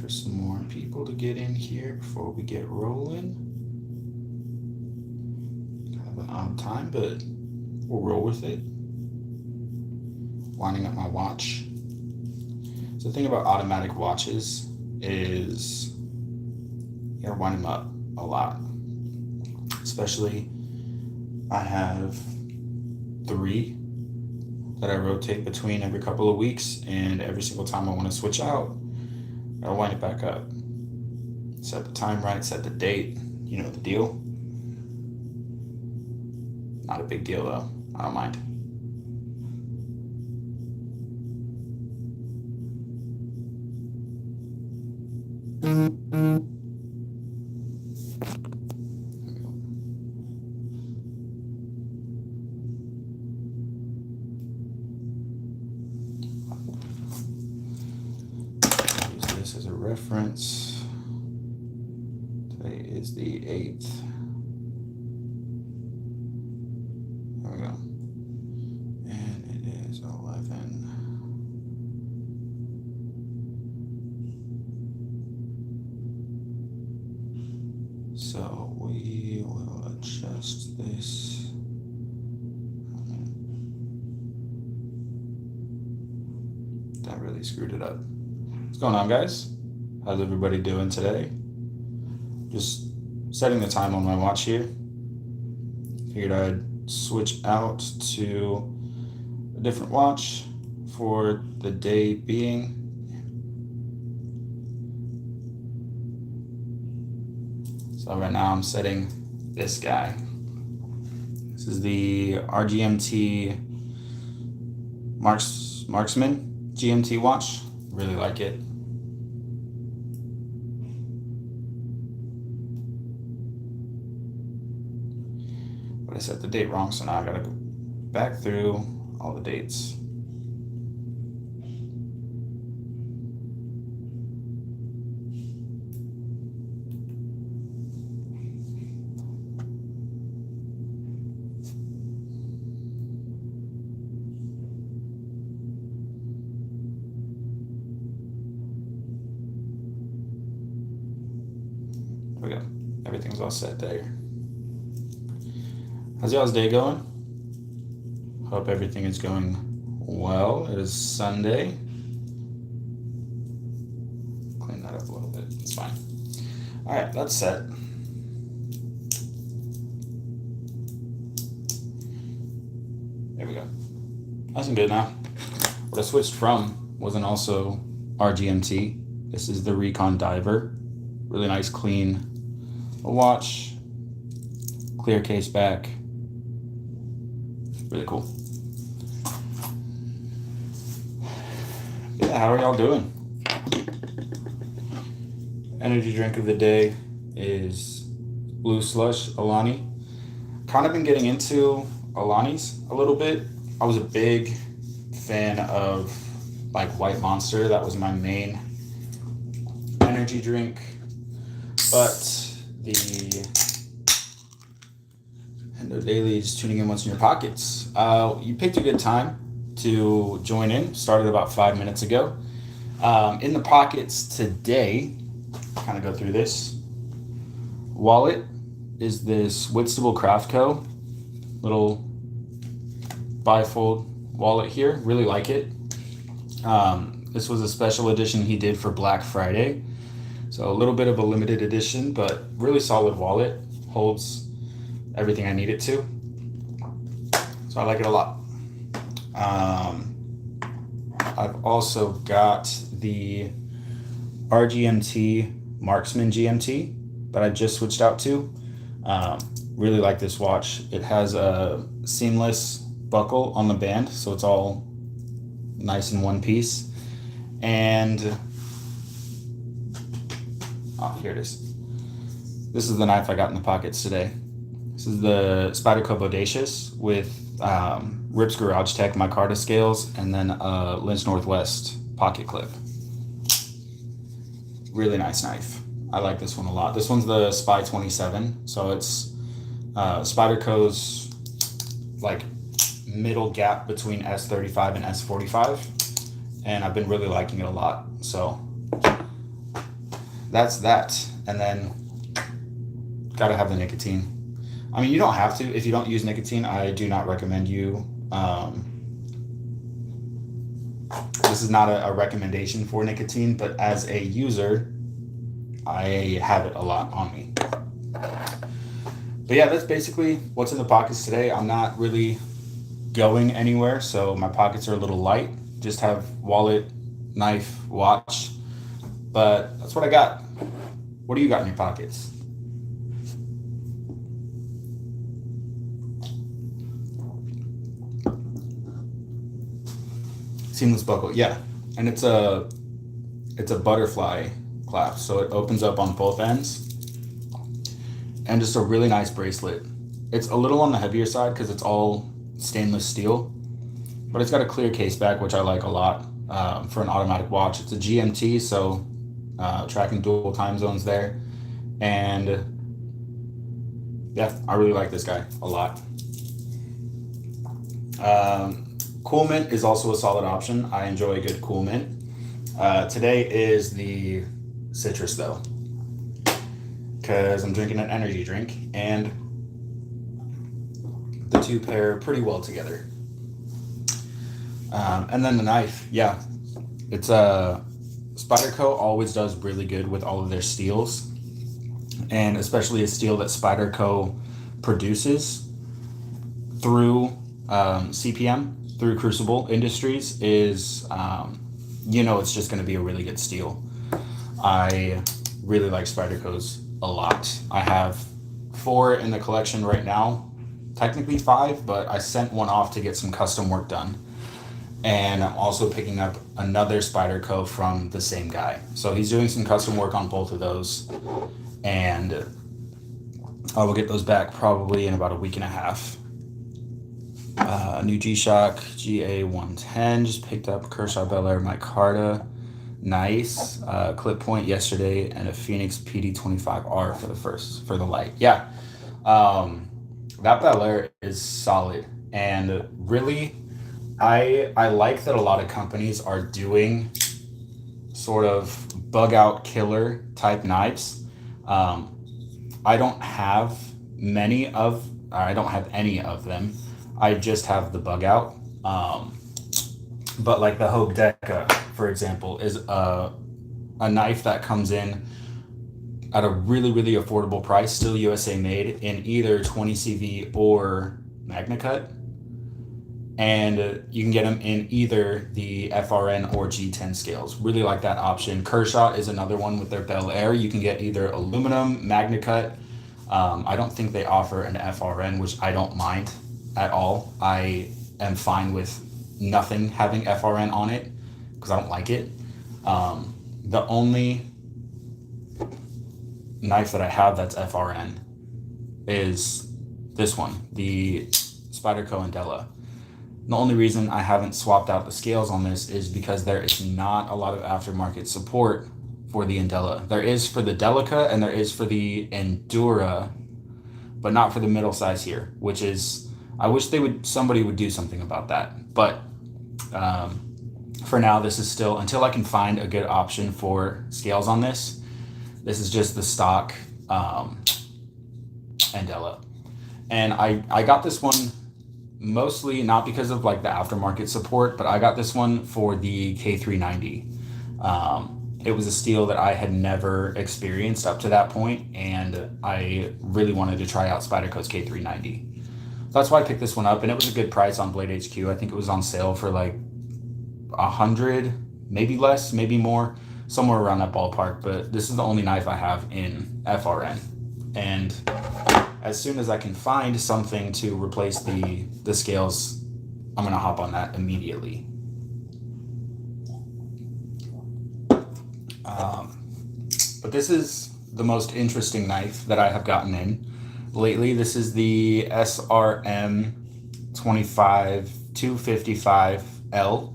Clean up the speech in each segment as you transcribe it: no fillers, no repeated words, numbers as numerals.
for some more people to get in here before we get rolling. Kind of an odd time, but we'll roll with it. Winding up my watch. So the thing about automatic watches is you gotta wind them up a lot. Especially, I have 3 that I rotate between every couple of weeks, and every single time I want to switch out, I'll wind it back up. Set the time right, set the date, you know the deal. Not a big deal though, I don't mind. Use this as a reference. Today is the 8th. There we go. And it is 11. So we will adjust this. That really screwed it up. What's going on, guys? How's everybody doing today? Just setting the time on my watch here. Figured I'd switch out to a different watch for the day being. So right now I'm setting this guy. This is the RGMT Marksman GMT watch. Really like it. But I set the date wrong, so now I gotta go back through all the dates. There we go. Everything's all set there. How's y'all's day going? Hope everything is going well. It is Sunday. Clean that up a little bit. It's fine. All right, that's set. There we go. Nice and good now. What I switched from wasn't also RGMT. This is the Recon Diver. Really nice, clean watch. Clear case back. Really cool. Yeah, how are y'all doing? Energy drink of the day is Blue Slush Alani. Kind of been getting into Alani's a little bit. I was a big fan of like White Monster. That was my main energy drink. But the Endo Daily is tuning in once in your pockets. You picked a good time to join in. Started about 5 minutes ago. In the pockets today, kind of go through this. Wallet is this Whitstable Craft Co. little bifold wallet here. Really like it. This was a special edition he did for Black Friday. So a little bit of a limited edition, but really solid wallet. Holds everything I need it to. So I like it a lot. I've also got the RGMT Marksman GMT that I just switched out to. Really like this watch. It has a seamless buckle on the band, so it's all nice in one piece. And here it is. This is the knife I got in the pockets today. This is the Spyderco Bodacious with Rips Garage Tech micarta scales and then a Lynch Northwest pocket clip. Really nice knife. I like this one a lot. This one's the Spy 27, so it's Spyderco's like middle gap between S35 and S45, and I've been really liking it a lot. So that's that. And then gotta have the nicotine. I mean, you don't have to if you don't use nicotine. I do not recommend you. This is not a recommendation for nicotine, but as a user, I have it a lot on me. But yeah, that's basically what's in the pockets today. I'm not really going anywhere, so my pockets are a little light. Just have wallet, knife, watch. But that's what I got. What do you got in your pockets? Seamless buckle, yeah. And it's a butterfly clasp, so it opens up on both ends. And just a really nice bracelet. It's a little on the heavier side because it's all stainless steel, but it's got a clear case back, which I like a lot for an automatic watch. It's a GMT, so tracking dual time zones there. And yeah, I really like this guy a lot. Cool Mint is also a solid option. I enjoy a good Cool Mint. Today is the citrus though, because I'm drinking an energy drink and the two pair pretty well together. And then the knife, yeah, it's Spyderco always does really good with all of their steels, and especially a steel that Spyderco produces through CPM, through Crucible Industries, is it's just going to be a really good steel. I really like Spyderco's a lot. I have 4 in the collection right now, technically 5, but I sent one off to get some custom work done. And I'm also picking up another Spyderco from the same guy. So he's doing some custom work on both of those. And I will get those back probably in about a week and a half. New G-Shock GA110, just picked up Kershaw Bel Air Micarta. Nice. Clip point yesterday, and a Phoenix PD25R for the light. Yeah. That Bel Air is solid. And really, I like that a lot of companies are doing sort of bug out killer type knives. I don't have any of them. I just have the bug out. But like the Hogue Deca, for example, is a knife that comes in at a really, really affordable price, still USA made, in either 20 CV or Magna Cut. And you can get them in either the FRN or G10 scales. Really like that option. Kershaw is another one with their Bel Air. You can get either aluminum, Magna Cut. I don't think they offer an FRN, which I don't mind at all. I am fine with nothing having FRN on it because I don't like it. The only knife that I have that's FRN is this one, the Spyderco Andela. The only reason I haven't swapped out the scales on this is because there is not a lot of aftermarket support for the Andela. There is for the Delica and there is for the Endura, but not for the middle size here, which is, I wish somebody would do something about that. But for now, this is still, until I can find a good option for scales on this is just the stock Andela. And I got this one mostly not because of like the aftermarket support, but I got this one for the K390. It was a steel that I had never experienced up to that point, and I really wanted to try out Spyderco's K390. That's why I picked this one up, and it was a good price on Blade HQ. I think it was on sale for like 100, maybe less, maybe more, somewhere around that ballpark. But this is the only knife I have in FRN, and as soon as I can find something to replace the scales, I'm gonna hop on that immediately. But this is the most interesting knife that I have gotten in lately. This is the SRM 255L.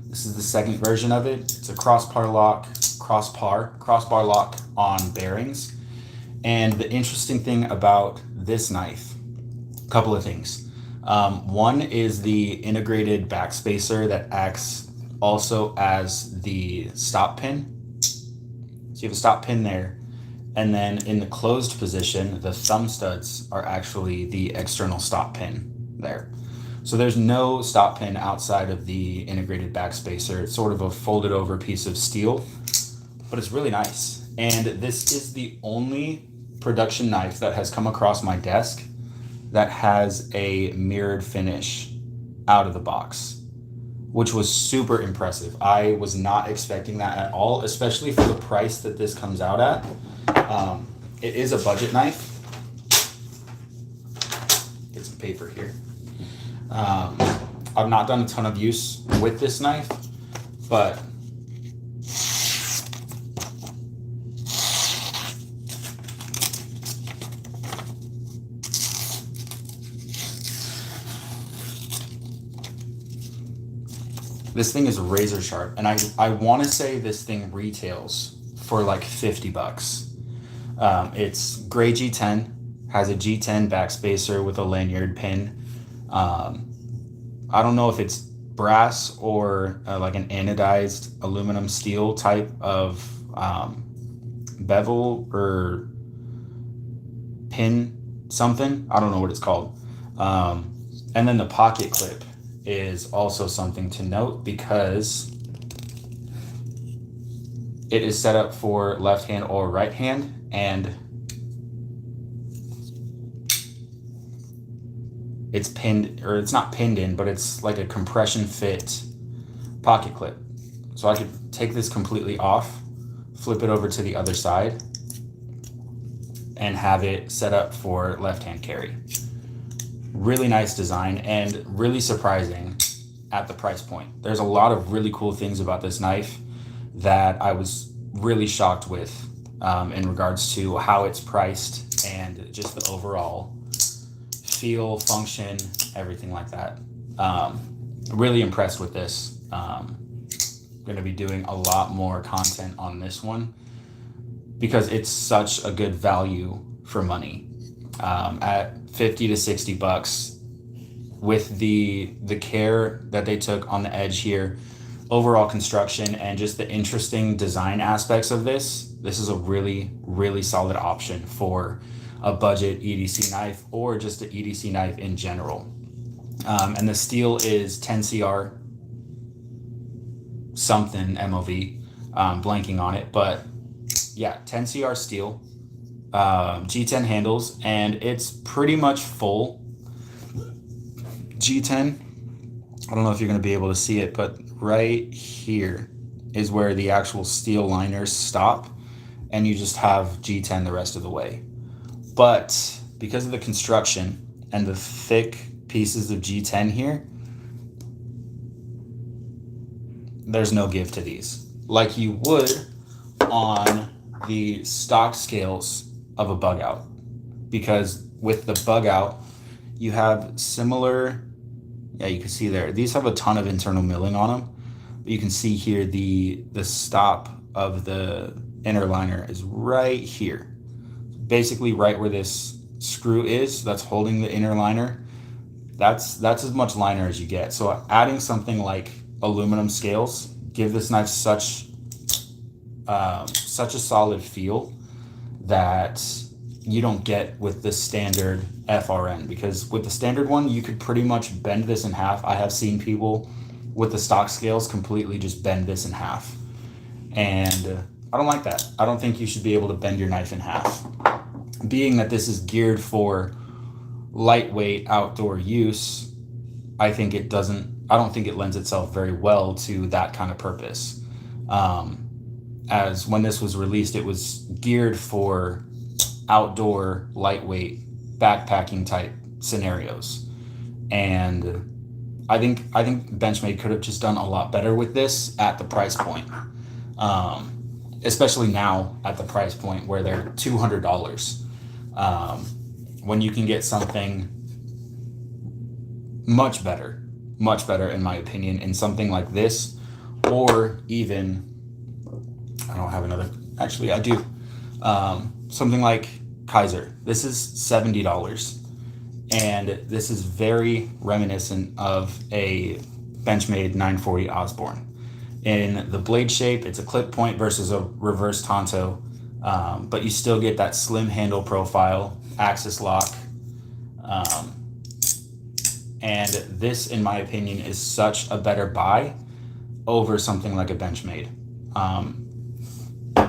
This is the second version of it. It's a crossbar lock on bearings. And the interesting thing about this knife, a couple of things. One is the integrated backspacer that acts also as the stop pin. So you have a stop pin there. And then in the closed position, the thumb studs are actually the external stop pin there. So there's no stop pin outside of the integrated backspacer. It's sort of a folded over piece of steel, but it's really nice. And this is the only production knife that has come across my desk that has a mirrored finish out of the box, which was super impressive. I was not expecting that at all, especially for the price that this comes out at. It is a budget knife. Get some paper here. I've not done a ton of use with this knife, but this thing is razor sharp, and I want to say this thing retails for like $50. It's gray G10, has a G10 backspacer with a lanyard pin. I don't know if it's brass or like an anodized aluminum steel type of bevel or pin something. I don't know what it's called. And then the pocket clip is also something to note because it is set up for left hand or right hand, and it's pinned, or it's not pinned in, but it's like a compression fit pocket clip. So I could take this completely off, flip it over to the other side, and have it set up for left hand carry. Really nice design and really surprising at the price point. There's a lot of really cool things about this knife that I was really shocked with in regards to how it's priced and just the overall feel, function, everything like that. Really impressed with this. Going to be doing a lot more content on this one because it's such a good value for money. At $50 to $60 with the care that they took on the edge here, overall construction, and just the interesting design aspects of this is a really, really solid option for a budget EDC knife or just an EDC knife in general. And the steel is 10CR something MOV, blanking on it, but yeah, 10CR steel, G10 handles, and it's pretty much full G10. I don't know if you're going to be able to see it, but right here is where the actual steel liners stop, and you just have G10 the rest of the way. But because of the construction and the thick pieces of G10 here, there's no give to these like you would on the stock scales of a bug out, because with the bug out you have similar, yeah, you can see there, these have a ton of internal milling on them, but you can see here the stop of the inner liner is right here, basically right where this screw is that's holding the inner liner. That's as much liner as you get. So adding something like aluminum scales give this knife such a solid feel that you don't get with the standard FRN, because with the standard one you could pretty much bend this in half. I have seen people with the stock scales completely just bend this in half, and I don't like that. I don't think you should be able to bend your knife in half. Being that this is geared for lightweight outdoor use, I don't think it lends itself very well to that kind of purpose. As when this was released, it was geared for outdoor lightweight backpacking type scenarios, and I think Benchmade could have just done a lot better with this at the price point, especially now at the price point where they're $200, when you can get something much better in my opinion in something like this, or even, I don't have another, actually I do, something like Kaiser. This is $70, and this is very reminiscent of a Benchmade 940 Osborne. In the blade shape, it's a clip point versus a reverse Tonto, but you still get that slim handle profile, axis lock. And this, in my opinion, is such a better buy over something like a Benchmade.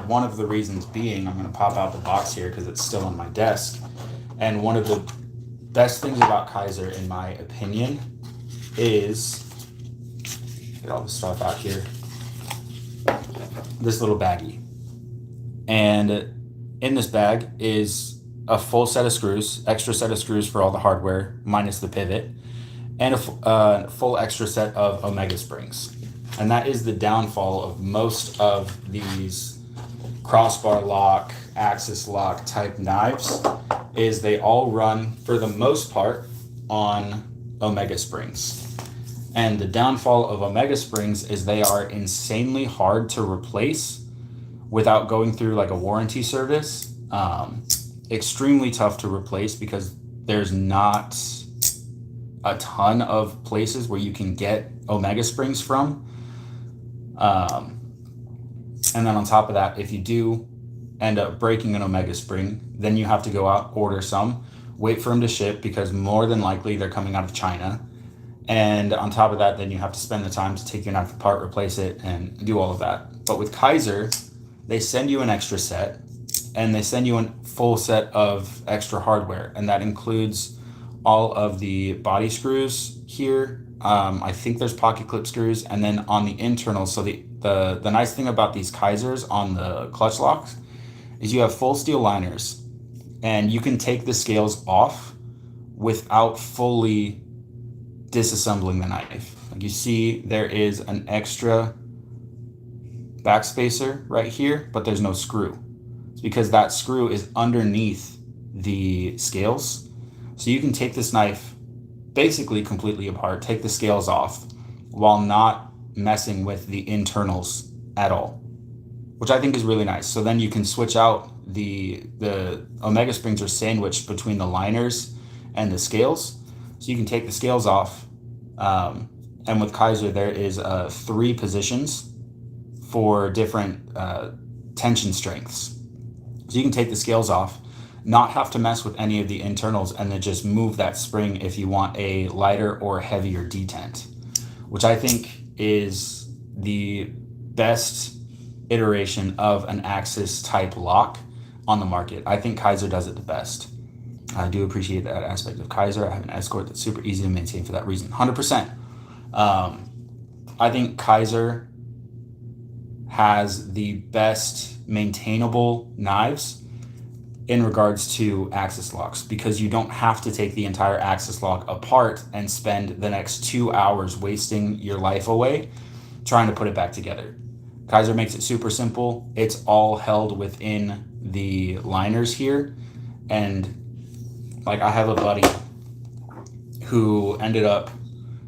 One of the reasons being, I'm going to pop out the box here because it's still on my desk. And one of the best things about Kizer, in my opinion, is, get all the stuff out here, this little baggie. And in this bag is a full set of screws, extra set of screws for all the hardware, minus the pivot, and a full extra set of Omega springs. And that is the downfall of most of these crossbar lock, axis lock type knives, is they all run, for the most part, on Omega springs. And the downfall of Omega springs is they are insanely hard to replace without going through like a warranty service. Extremely tough to replace because there's not a ton of places where you can get Omega springs from. And then on top of that, if you do end up breaking an Omega spring, then you have to go out, order some, wait for them to ship because more than likely they're coming out of China. And on top of that, then you have to spend the time to take your knife apart, replace it, and do all of that. But with Kizer, they send you an extra set, and they send you a full set of extra hardware, and that includes all of the body screws here. I think there's pocket clip screws, and then on the internal. So the nice thing about these Kizers on the clutch locks is you have full steel liners, and you can take the scales off without fully disassembling the knife. Like you see, there is an extra backspacer right here, but there's no screw. It's because that screw is underneath the scales. So you can take this knife basically completely apart, take the scales off while not messing with the internals at all, which I think is really nice. So then you can switch out the Omega springs are sandwiched between the liners and the scales. So you can take the scales off. And with Kizer, there is 3 positions for different tension strengths. So you can take the scales off, not have to mess with any of the internals, and then just move that spring if you want a lighter or heavier detent, which I think is the best iteration of an axis type lock on the market. I think Kizer does it the best. I do appreciate that aspect of Kizer. I have an Escort that's super easy to maintain for that reason, 100%. I think Kizer has the best maintainable knives in regards to axis locks, because you don't have to take the entire axis lock apart and spend the next 2 hours wasting your life away trying to put it back together. Kizer makes it super simple. It's all held within the liners here. And like, I have a buddy who ended up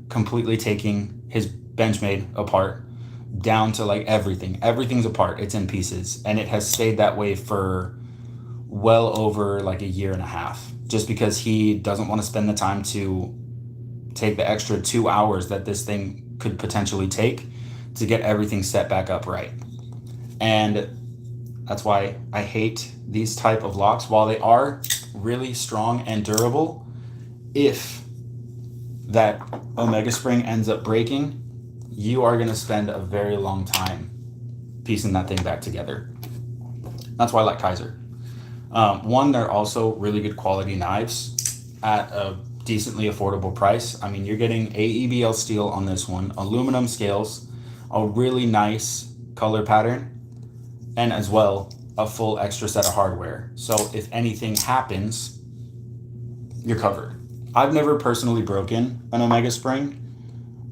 completely taking his Benchmade apart down to like everything's apart. It's in pieces, and it has stayed that way for well over like a year and a half, just because he doesn't want to spend the time to take the extra 2 hours that this thing could potentially take to get everything set back up right. And that's why I hate these type of locks. While they are really strong and durable, if that Omega spring ends up breaking, you are going to spend a very long time piecing that thing back together. That's why I like Kizer. One, they're also really good quality knives at a decently affordable price. I mean, you're getting AEBL steel on this one, aluminum scales, a really nice color pattern, and as well a full extra set of hardware. So if anything happens, you're covered. I've never personally broken an Omega spring,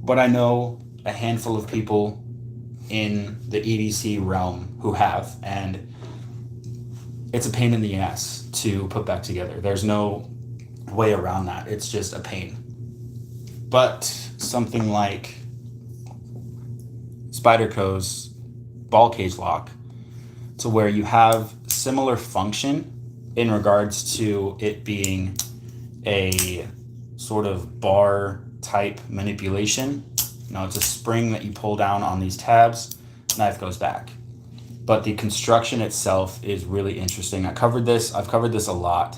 but I know a handful of people in the EDC realm who have, and it's a pain in the ass to put back together. There's no way around that. It's just a pain. But something like Spyderco's ball cage lock, to where you have similar function in regards to it being a sort of bar type manipulation, You know, it's a spring that you pull down on these tabs, knife goes back. But the construction itself is really interesting. I've covered this a lot,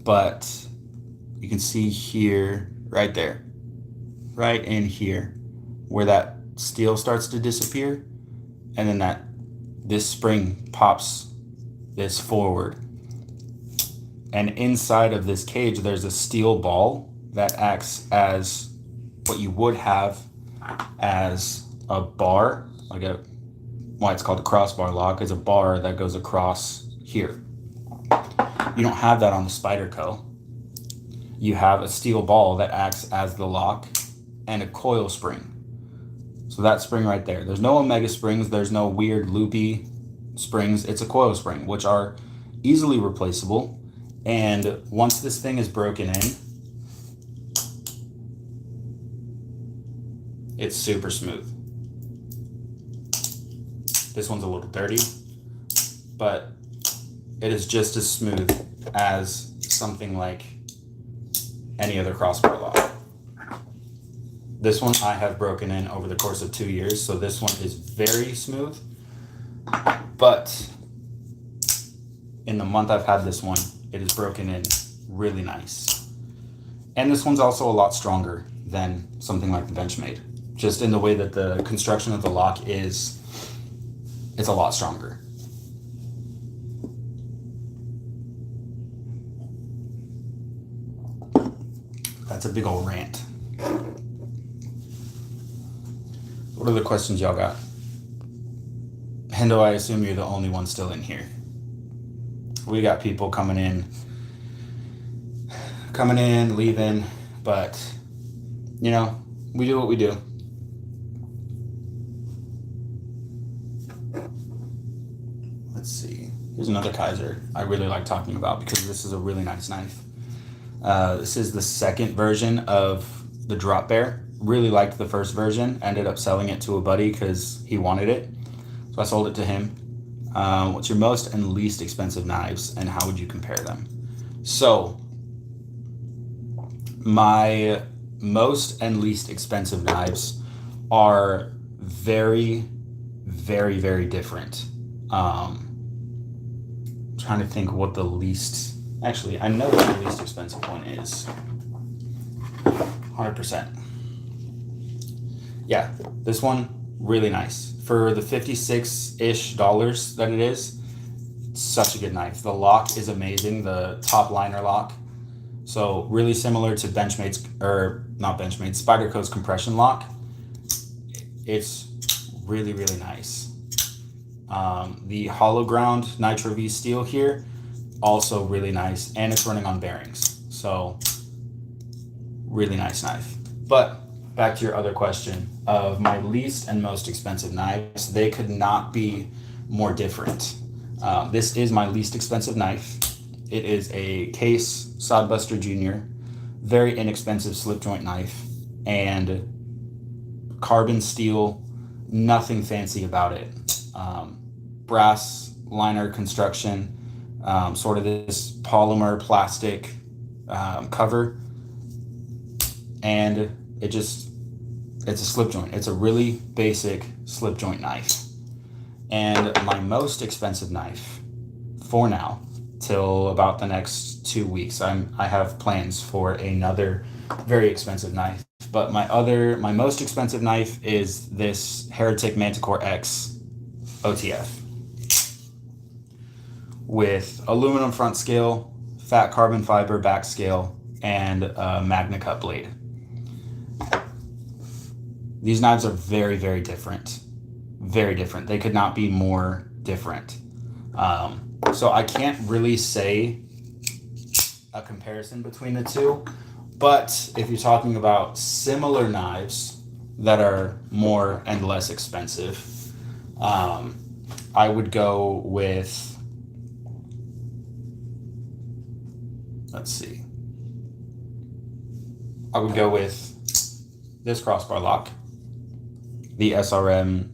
but you can see here, right there, right in here, where that steel starts to disappear, and then this spring pops this forward. And inside of this cage, there's a steel ball that acts as what you would have as a bar, why it's called a crossbar lock, is a bar that goes across here. You don't have that on the Spyderco. You have a steel ball that acts as the lock and a coil spring. So that spring right there, there's no Omega springs, there's no weird loopy springs. It's a coil spring, which are easily replaceable. And once this thing is broken in, it's super smooth. This one's a little dirty, but it is just as smooth as something like any other crossbar lock. This one I have broken in over the course of 2 years, so this one is very smooth. But in the month I've had this one, it is broken in really nice. And this one's also a lot stronger than something like the Benchmade. Just in the way that the construction of the lock is, it's a lot stronger. That's a big old rant. What other questions y'all got? Hendo, I assume you're the only one still in here. We got people coming in, leaving, but you know, we do what we do. Let's see. Here's another Kizer I really like talking about because this is a really nice knife. This is the second version of the Drop Bear. Really liked the first version. Ended up selling it to a buddy because he wanted it. So I sold it to him. What's your most and least expensive knives and how would you compare them? So my most and least expensive knives are very, very, very different. Trying to think what the least, actually, I know what the least expensive one is. 100%. Yeah, this one, really nice. For the 56-ish dollars that it is, such a good knife. The lock is amazing, the top liner lock. So really similar to Benchmade's, or not Benchmade, Spyderco's compression lock. It's really, really nice. The hollow ground Nitro V steel here, also really nice, and it's running on bearings. So really nice knife. But back to your other question of my least and most expensive knives, they could not be more different. This is my least expensive knife. It is a Case Sodbuster Jr., very inexpensive slip joint knife, and carbon steel, nothing fancy about it. Brass liner construction, sort of this polymer plastic cover, and it's a slip joint. It's a really basic slip joint knife. And my most expensive knife for now, till about the next 2 weeks, I have plans for another very expensive knife. But my most expensive knife is this Heretic Manticore X OTF with aluminum front scale, fat carbon fiber back scale, and a Magna Cut blade. These knives are very, very different. Very different. They could not be more different. So I can't really say a comparison between the two, but if you're talking about similar knives that are more and less expensive, I would go with, let's see, I would go with this crossbar lock, the SRM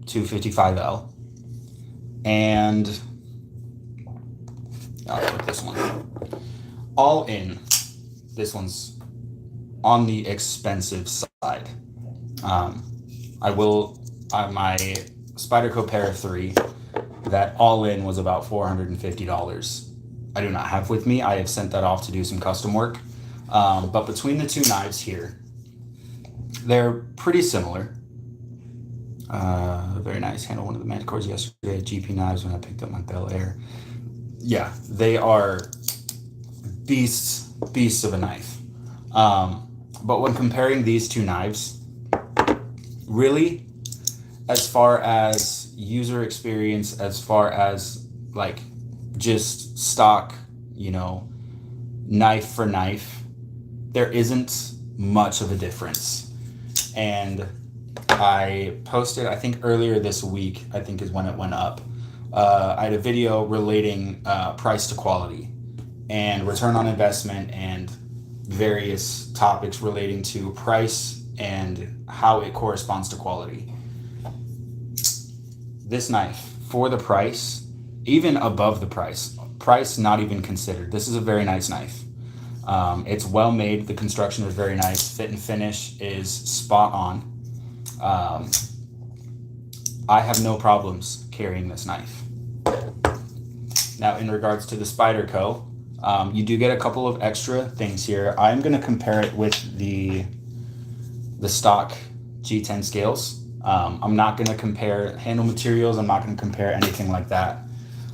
255L, and I'll put this one. All in, this one's on the expensive side. I will, my Spyderco Para 3, that all in was about $450. I do not have with me. I have sent that off to do some custom work. But between the two knives here, they're pretty similar. Very nice. Handled one of the Manticores yesterday at GP Knives when I picked up my Bel Air. Yeah, they are beasts of a knife. But when comparing these two knives, really, as far as user experience, as far as like just stock, knife for knife, there isn't much of a difference. And I posted, I think earlier this week, I think is when it went up. I had a video relating price to quality and return on investment and various topics relating to price and how it corresponds to quality. This knife, for the price, even above the price not even considered, this is a very nice knife. It's well made. The construction is very nice. Fit and finish is spot on. I have no problems carrying this knife. Now, in regards to the Spyderco, you do get a couple of extra things here. I'm going to compare it with the stock G10 scales. I'm not going to compare handle materials. I'm not going to compare anything like that.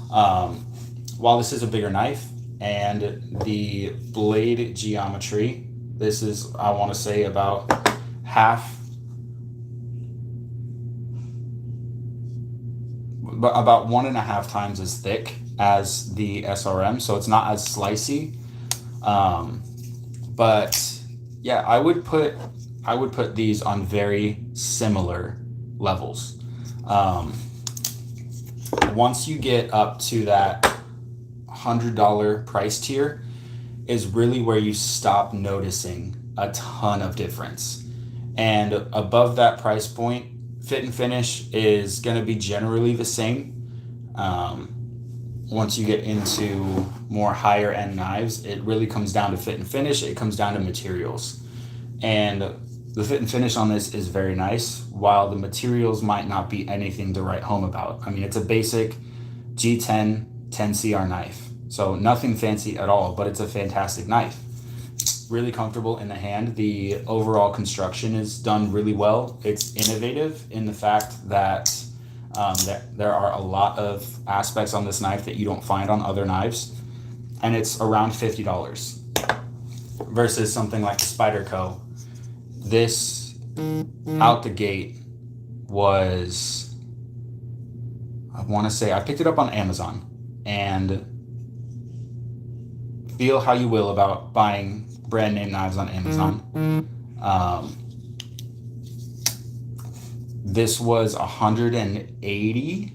While this is a bigger knife and the blade geometry, this is, I want to say, about about 1.5 times as thick as the SRM, so it's not as slicey. But yeah, I would put these on very similar levels. Once you get up to that $100 price tier is really where you stop noticing a ton of difference. And above that price point, fit and finish is going to be generally the same. Once you get into more higher end knives, it really comes down to fit and finish. It comes down to materials. And the fit and finish on this is very nice, while the materials might not be anything to write home about. I mean, it's a basic G10 10CR knife. So nothing fancy at all, but it's a fantastic knife. Really comfortable in the hand. The overall construction is done really well. It's innovative in the fact that there are a lot of aspects on this knife that you don't find on other knives, and it's around $50 versus something like the Spyderco. This out the gate was, I want to say, I picked it up on Amazon, and feel how you will about buying brand name knives on Amazon. This was 180,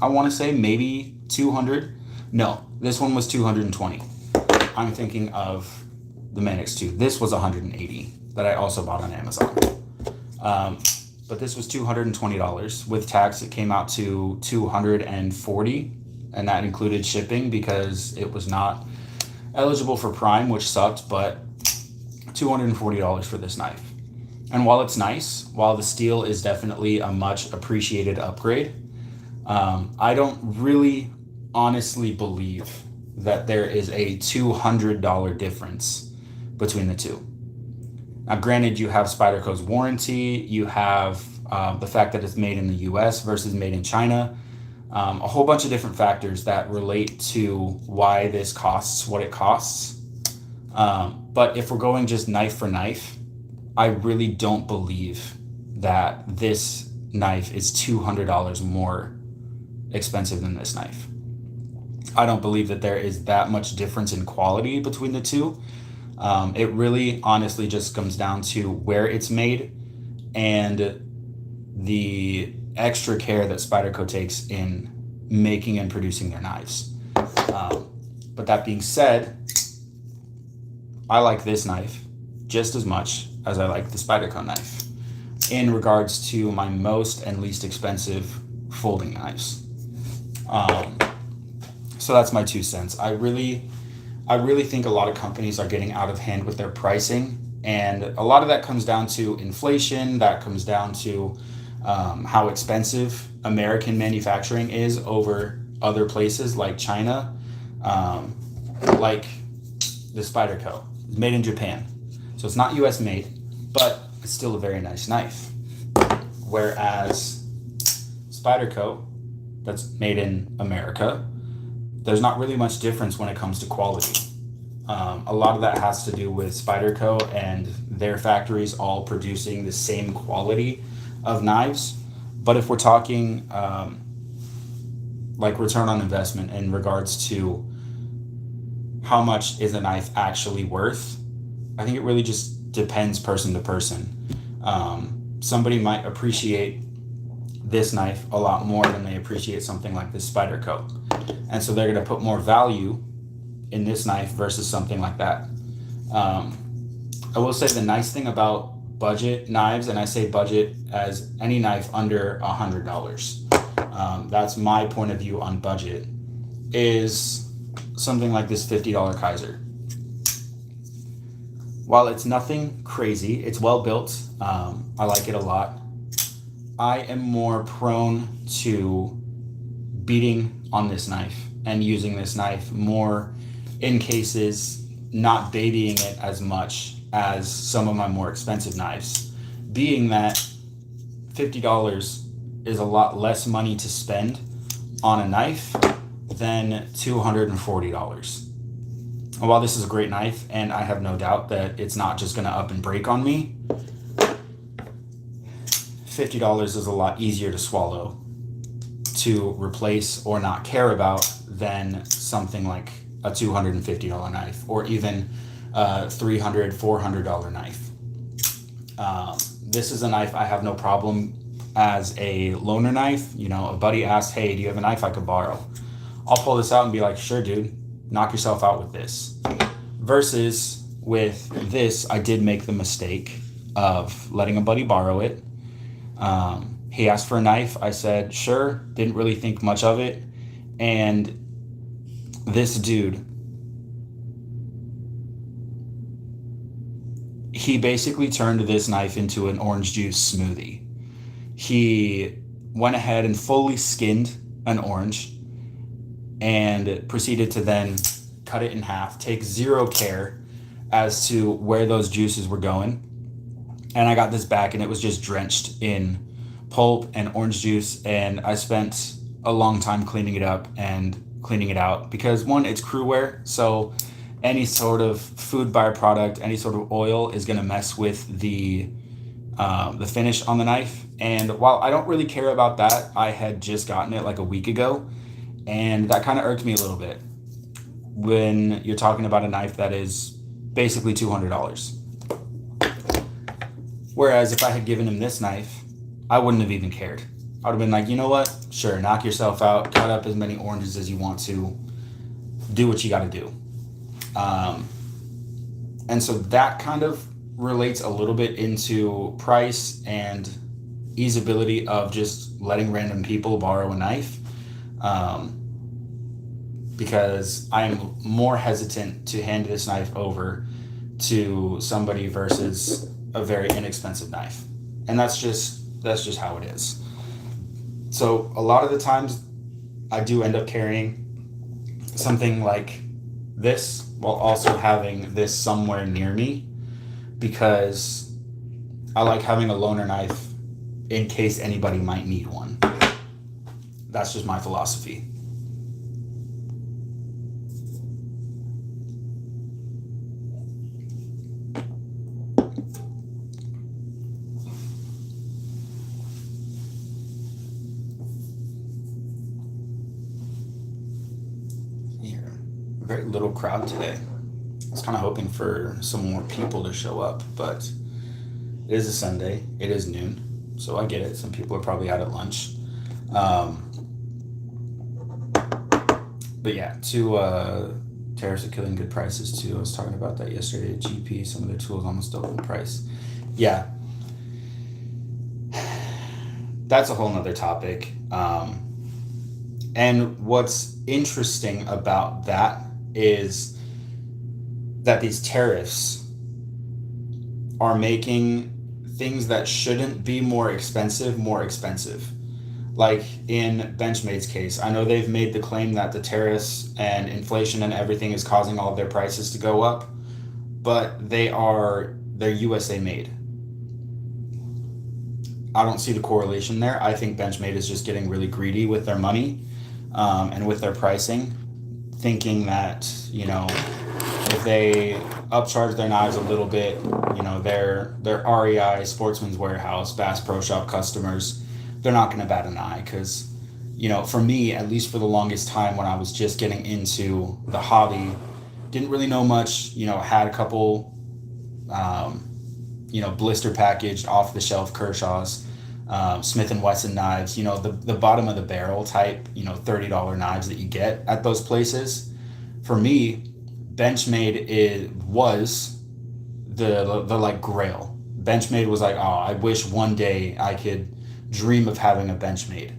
I want to say, maybe 200. No, this one was 220. I'm thinking of the Manix 2. This was 180 that I also bought on Amazon. But this was $220. With tax, it came out to $240, and that included shipping because it was not eligible for Prime, which sucked, but $240 for this knife. And while it's nice, while the steel is definitely a much appreciated upgrade, I don't really honestly believe that there is a $200 difference between the two. Now, granted, you have Spyderco's warranty, you have the fact that it's made in the US versus made in China, a whole bunch of different factors that relate to why this costs what it costs. But if we're going just knife for knife, I really don't believe that this knife is $200 more expensive than this knife. I don't believe that there is that much difference in quality between the two. It really honestly just comes down to where it's made and the extra care that Spyderco takes in making and producing their knives. But that being said, I like this knife just as much as I like the Spyderco knife in regards to my most and least expensive folding knives. So that's my 2 cents. I really think a lot of companies are getting out of hand with their pricing, And a lot of that comes down to inflation, that comes down to how expensive American manufacturing is over other places like China, like the Spyderco. It's made in Japan. So it's not US made, but it's still a very nice knife. Whereas Spyderco, that's made in America, there's not really much difference when it comes to quality. A lot of that has to do with Spyderco and their factories all producing the same quality of knives. But if we're talking like return on investment in regards to how much is a knife actually worth, I think it really just depends person to person. Somebody might appreciate this knife a lot more than they appreciate something like this Spyderco. And so they're going to put more value in this knife versus something like that. I will say the nice thing about budget knives, and I say budget as any knife under $100, that's my point of view on budget, is something like this $50 Kaiser. While it's nothing crazy, it's well built. I like it a lot. I am more prone to beating on this knife and using this knife more in cases, not babying it as much as some of my more expensive knives, being that $50 is a lot less money to spend on a knife than $240. And while this is a great knife, and I have no doubt that it's not just going to up and break on me, $50 is a lot easier to swallow, to replace or not care about than something like a $250 knife or even a $300, $400 knife. This is a knife I have no problem as a loaner knife. You know, a buddy asks, hey, do you have a knife I could borrow? I'll pull this out and be like, sure, dude, knock yourself out with this. Versus with this, I did make the mistake of letting a buddy borrow it. He asked for a knife. I said, sure, didn't really think much of it. And this dude, he basically turned this knife into an orange juice smoothie. He went ahead and fully skinned an orange and proceeded to then cut it in half, take zero care as to where those juices were going. And I got this back and it was just drenched in pulp and orange juice. And I spent a long time cleaning it up and cleaning it out because, one, it's crewware. So any sort of food byproduct, any sort of oil is going to mess with the finish on the knife. And while I don't really care about that, I had just gotten it like a week ago. And that kind of irked me a little bit when you're talking about a knife that is basically $200. Whereas if I had given him this knife, I wouldn't have even cared. I would have been like, you know what? Sure, knock yourself out, cut up as many oranges as you want to, do what you got to do. And so that kind of relates a little bit into price and easeability of just letting random people borrow a knife. Because I am more hesitant to hand this knife over to somebody versus a very inexpensive knife. And that's just how it is. So a lot of the times I do end up carrying something like this while also having this somewhere near me because I like having a loaner knife in case anybody might need one. That's just my philosophy. Very little crowd today. I was kind of hoping for some more people to show up, but it is a Sunday. It is noon, so I get it. Some people are probably out at lunch. But yeah, tariffs are killing good prices too. I was talking about that yesterday at GP. Some of their tools almost double the price. Yeah, that's a whole nother topic. And what's interesting about that is that these tariffs are making things that shouldn't be more expensive more expensive. Like in Benchmade's case, I know they've made the claim that the tariffs and inflation and everything is causing all of their prices to go up, but they're USA made. I don't see the correlation there. I think Benchmade is just getting really greedy with their money, and with their pricing, thinking that, if they upcharge their knives a little bit, their REI, Sportsman's Warehouse, Bass Pro Shop customers, they're not going to bat an eye because, for me, at least for the longest time when I was just getting into the hobby, didn't really know much, had a couple, blister packaged off the shelf Kershaw's, Smith and Wesson knives, the bottom of the barrel type, $30 knives that you get at those places. For me, Benchmade was the like grail. Benchmade was like, oh, I wish one day I could dream of having a Benchmade.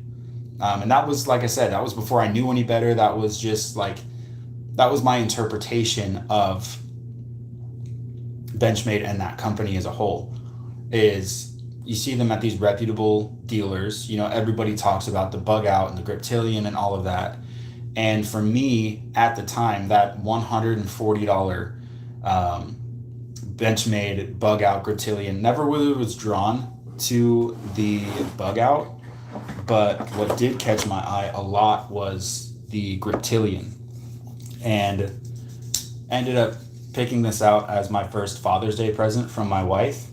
And that was, like I said, that was before I knew any better. That was just like, that was my interpretation of Benchmade and that company as a whole. Is you see them at these reputable dealers. Everybody talks about the Bug Out and the Griptilian and all of that. And for me, at the time, that $140 Benchmade Bug Out Griptilian never really was drawn to the Bug Out. But what did catch my eye a lot was the Griptilian. And ended up picking this out as my first Father's Day present from my wife.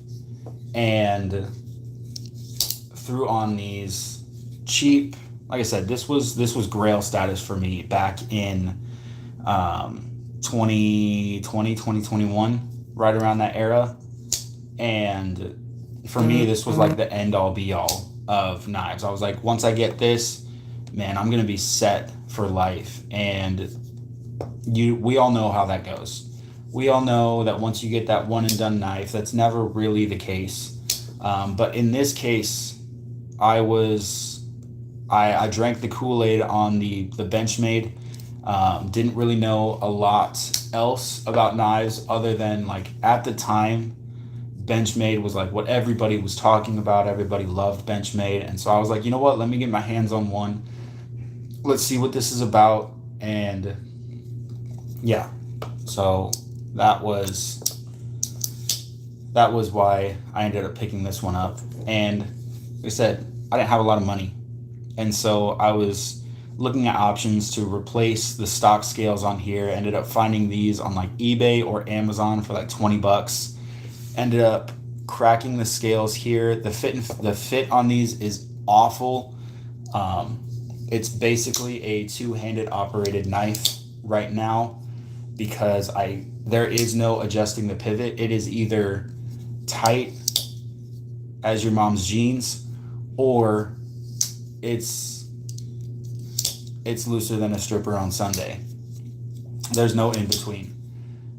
And threw on these cheap, like I said, this was grail status for me back in 2020, 2021, right around that era. And for me, this was like the end all be all of knives. I was like, once I get this, man, I'm going to be set for life. And we all know how that goes. We all know that once you get that one and done knife, that's never really the case. But in this case, I drank the Kool-Aid on the Benchmade. Didn't really know a lot else about knives other than, like, at the time, Benchmade was like what everybody was talking about. Everybody loved Benchmade. And so I was like, you know what? Let me get my hands on one. Let's see what this is about. And yeah, so that was why I ended up picking this one up. And like I said, I didn't have a lot of money. And so I was looking at options to replace the stock scales on here. Ended up finding these on like eBay or Amazon for like $20. Ended up cracking the scales here. The fit on these is awful. It's basically a two-handed operated knife right now because there is no adjusting the pivot. It is either tight as your mom's jeans or it's looser than a stripper on Sunday. There's no in between.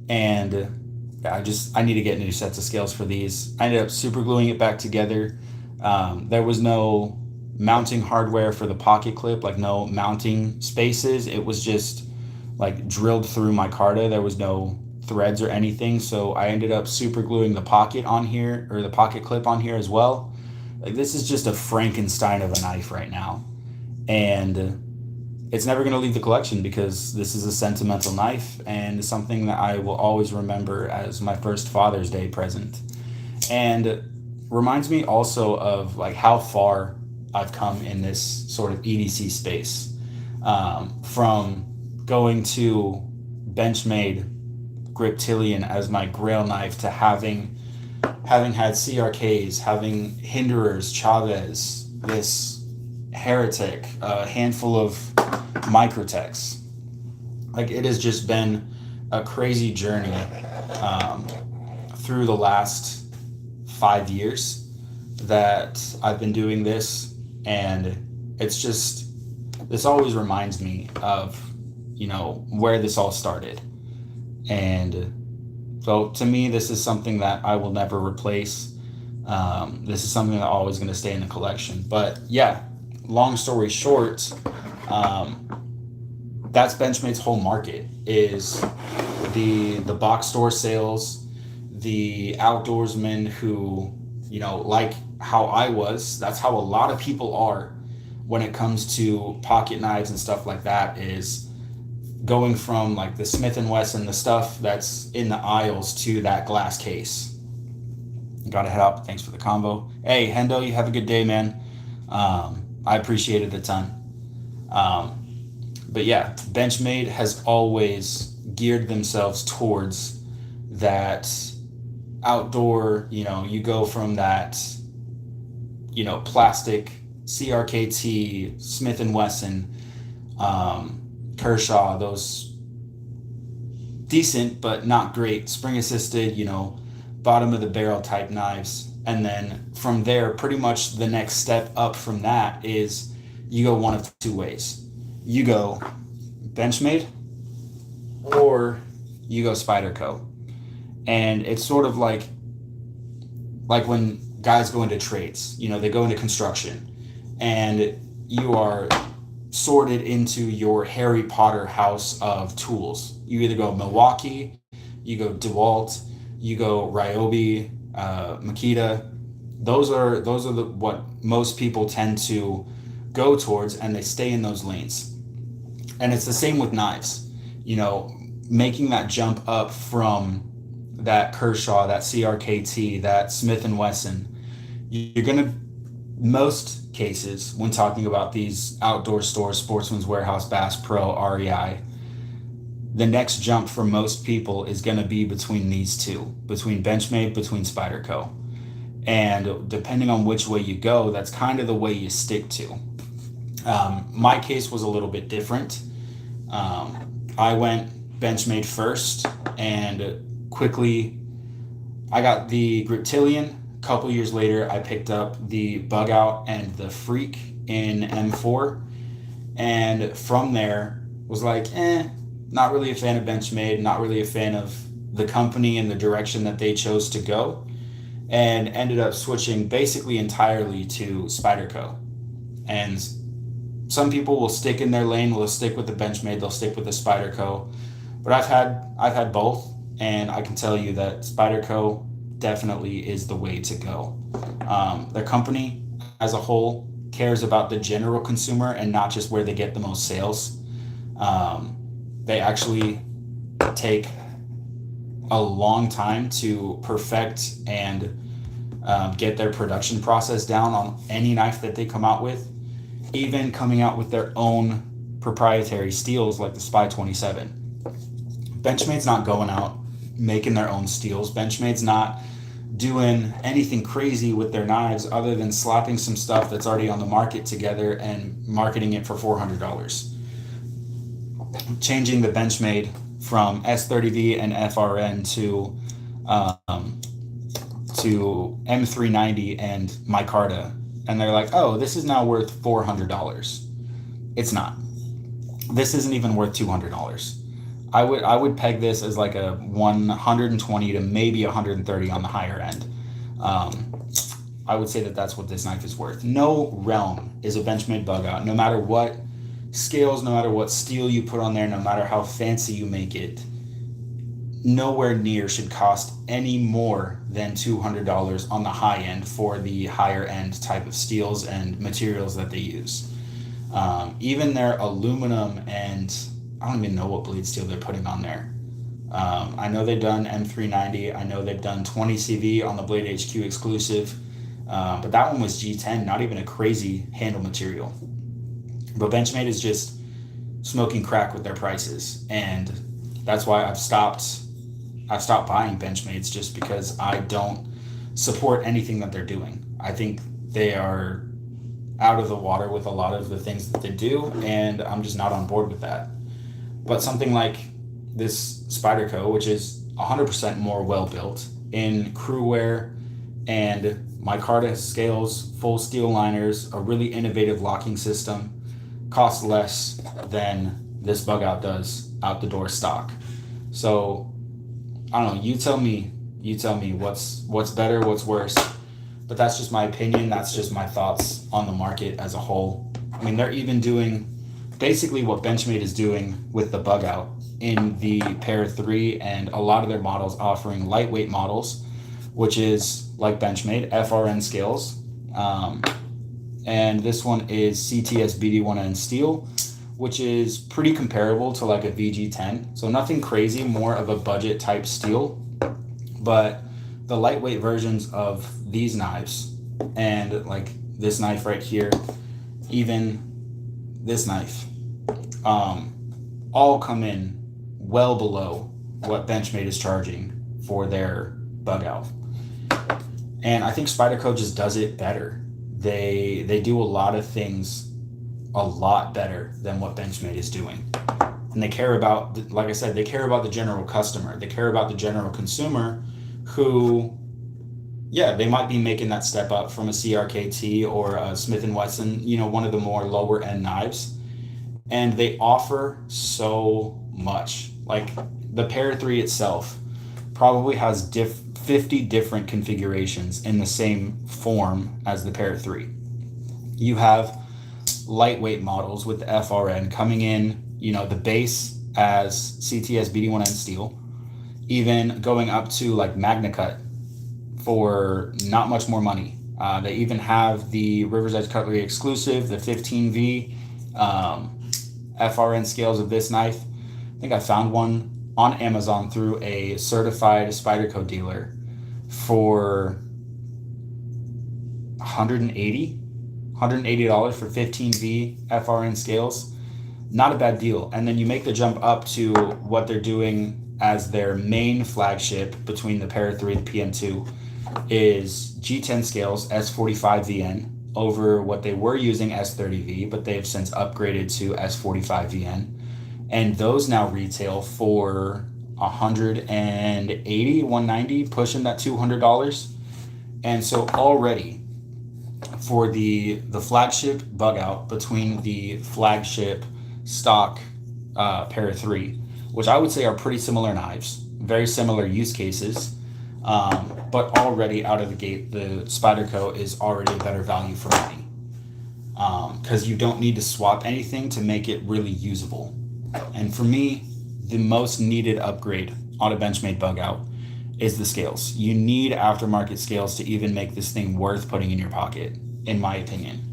And I need to get new sets of scales for these. I ended up super gluing it back together. There was no mounting hardware for the pocket clip, like no mounting spaces. It was just like drilled through micarta. There was no threads or anything. So I ended up super gluing the pocket on here, or the pocket clip on here as well. Like, this is just a Frankenstein of a knife right now. And it's never going to leave the collection because this is a sentimental knife and something that I will always remember as my first Father's Day present. And reminds me also of like how far I've come in this sort of EDC space, from going to Benchmade Griptilian as my grail knife to having had CRKs, having Hinderers, Chavez, this Heretic, a handful of Microtechs. Like, it has just been a crazy journey through the last 5 years that I've been doing this, and this always reminds me of, where this all started. And so to me, this is something that I will never replace. This is something that's always going to stay in the collection. But yeah, long story short, that's Benchmade's whole market, is the box store sales, the outdoorsman who, like how I was, that's how a lot of people are when it comes to pocket knives and stuff like that, is going from like the Smith & Wesson, the stuff that's in the aisles, to that glass case. Gotta head out. Thanks for the convo. Hey, Hendo, you have a good day, man. I appreciate it a ton. But yeah, Benchmade has always geared themselves towards that outdoor, you go from that, plastic CRKT, Smith & Wesson, Kershaw, those decent but not great spring assisted, bottom of the barrel type knives. And then from there, pretty much the next step up from that is you go one of two ways. You go Benchmade or you go Spyderco. And it's sort of like when guys go into trades, they go into construction, and you are sorted into your Harry Potter house of tools. You either go Milwaukee, you go DeWalt, you go Ryobi, Makita. Those are what most people tend to go towards, and they stay in those lanes. And it's the same with knives. Making that jump up from that Kershaw, that CRKT, that Smith & Wesson, you're going to, most cases, when talking about these outdoor stores, Sportsman's Warehouse, Bass Pro, REI, the next jump for most people is going to be between these two, between Benchmade, between Spyderco. And depending on which way you go, that's kind of the way you stick to. My case was a little bit different. I went Benchmade first, and quickly I got the Griptilian. A couple years later, I picked up the Bug Out and the Freak in M4. And from there, was like, not really a fan of Benchmade, not really a fan of the company and the direction that they chose to go, and ended up switching basically entirely to Spyderco. And some people will stick in their lane, will stick with the Benchmade, they'll stick with the Spyderco. But I've had both, and I can tell you that Spyderco definitely is the way to go. The company as a whole cares about the general consumer and not just where they get the most sales. They actually take a long time to perfect and get their production process down on any knife that they come out with, even coming out with their own proprietary steels like the Spy 27. Benchmade's not going out making their own steels. Benchmade's not doing anything crazy with their knives other than slapping some stuff that's already on the market together and marketing it for $400. Changing the Benchmade from S30V and FRN to M390 and micarta, and they're like, oh, this is now worth $400. It's not. This isn't even worth $200. I would peg this as like a 120 to maybe 130 on the higher end. I would say that that's what this knife is worth. No realm is a Benchmade Bug Out, no matter what scales, no matter what steel you put on there, no matter how fancy you make it, nowhere near should cost any more than $200 on the high end for the higher end type of steels and materials that they use. Even their aluminum, and I don't even know what blade steel they're putting on there. I know they've done M390. I know they've done 20 CV on the Blade HQ exclusive, but that one was G10, not even a crazy handle material. But Benchmade is just smoking crack with their prices, and that's why I've stopped buying Benchmades, just because I don't support anything that they're doing. I think they are out of the water with a lot of the things that they do, and I'm just not on board with that. But something like this Spyderco, which is 100% more well built in crew wear and micarta scales, full steel liners, a really innovative locking system, costs less than this Bug Out does out the door stock. So I don't know, you tell me what's better, what's worse. But that's just my opinion, that's just my thoughts on the market as a whole. I mean, they're even doing basically what Benchmade is doing with the Bug Out in the Para 3 and a lot of their models offering lightweight models, which is like Benchmade, FRN scales. And this one is CTS BD1N steel, which is pretty comparable to like a VG10. So nothing crazy, more of a budget type steel. But the lightweight versions of these knives and like this knife right here, even this knife, all come in well below what Benchmade is charging for their bug out. And I think Spyderco just does it better. They do a lot of things a lot better than what Benchmade is doing. And they care about, like I said, they care about the general customer. They care about the general consumer who, yeah, they might be making that step up from a CRKT or a Smith & Wesson, you know, one of the more lower end knives. And they offer so much. Like the Para 3 itself probably has 50 different configurations in the same form as the Para 3. You have lightweight models with the FRN coming in, you know, the base as CTS BD1N steel, even going up to like MagnaCut for not much more money. They even have the River's Edge Cutlery exclusive, the 15V FRN scales of this knife. I think I found one on Amazon through a certified Spyderco dealer for $180 for 15V FRN scales. Not a bad deal. And then you make the jump up to what they're doing as their main flagship between the Para 3 and the PM2 is G10 scales S45VN over what they were using S30V, but they have since upgraded to S45VN. And those now retail for $180, $190, pushing that $200. And so already for the flagship bug out between the flagship stock Para 3, which I would say are pretty similar knives, very similar use cases, but already out of the gate, the Spyderco is already a better value for money because you don't need to swap anything to make it really usable. And for me, the most needed upgrade on a Benchmade bug out is the scales. You need aftermarket scales to even make this thing worth putting in your pocket, in my opinion.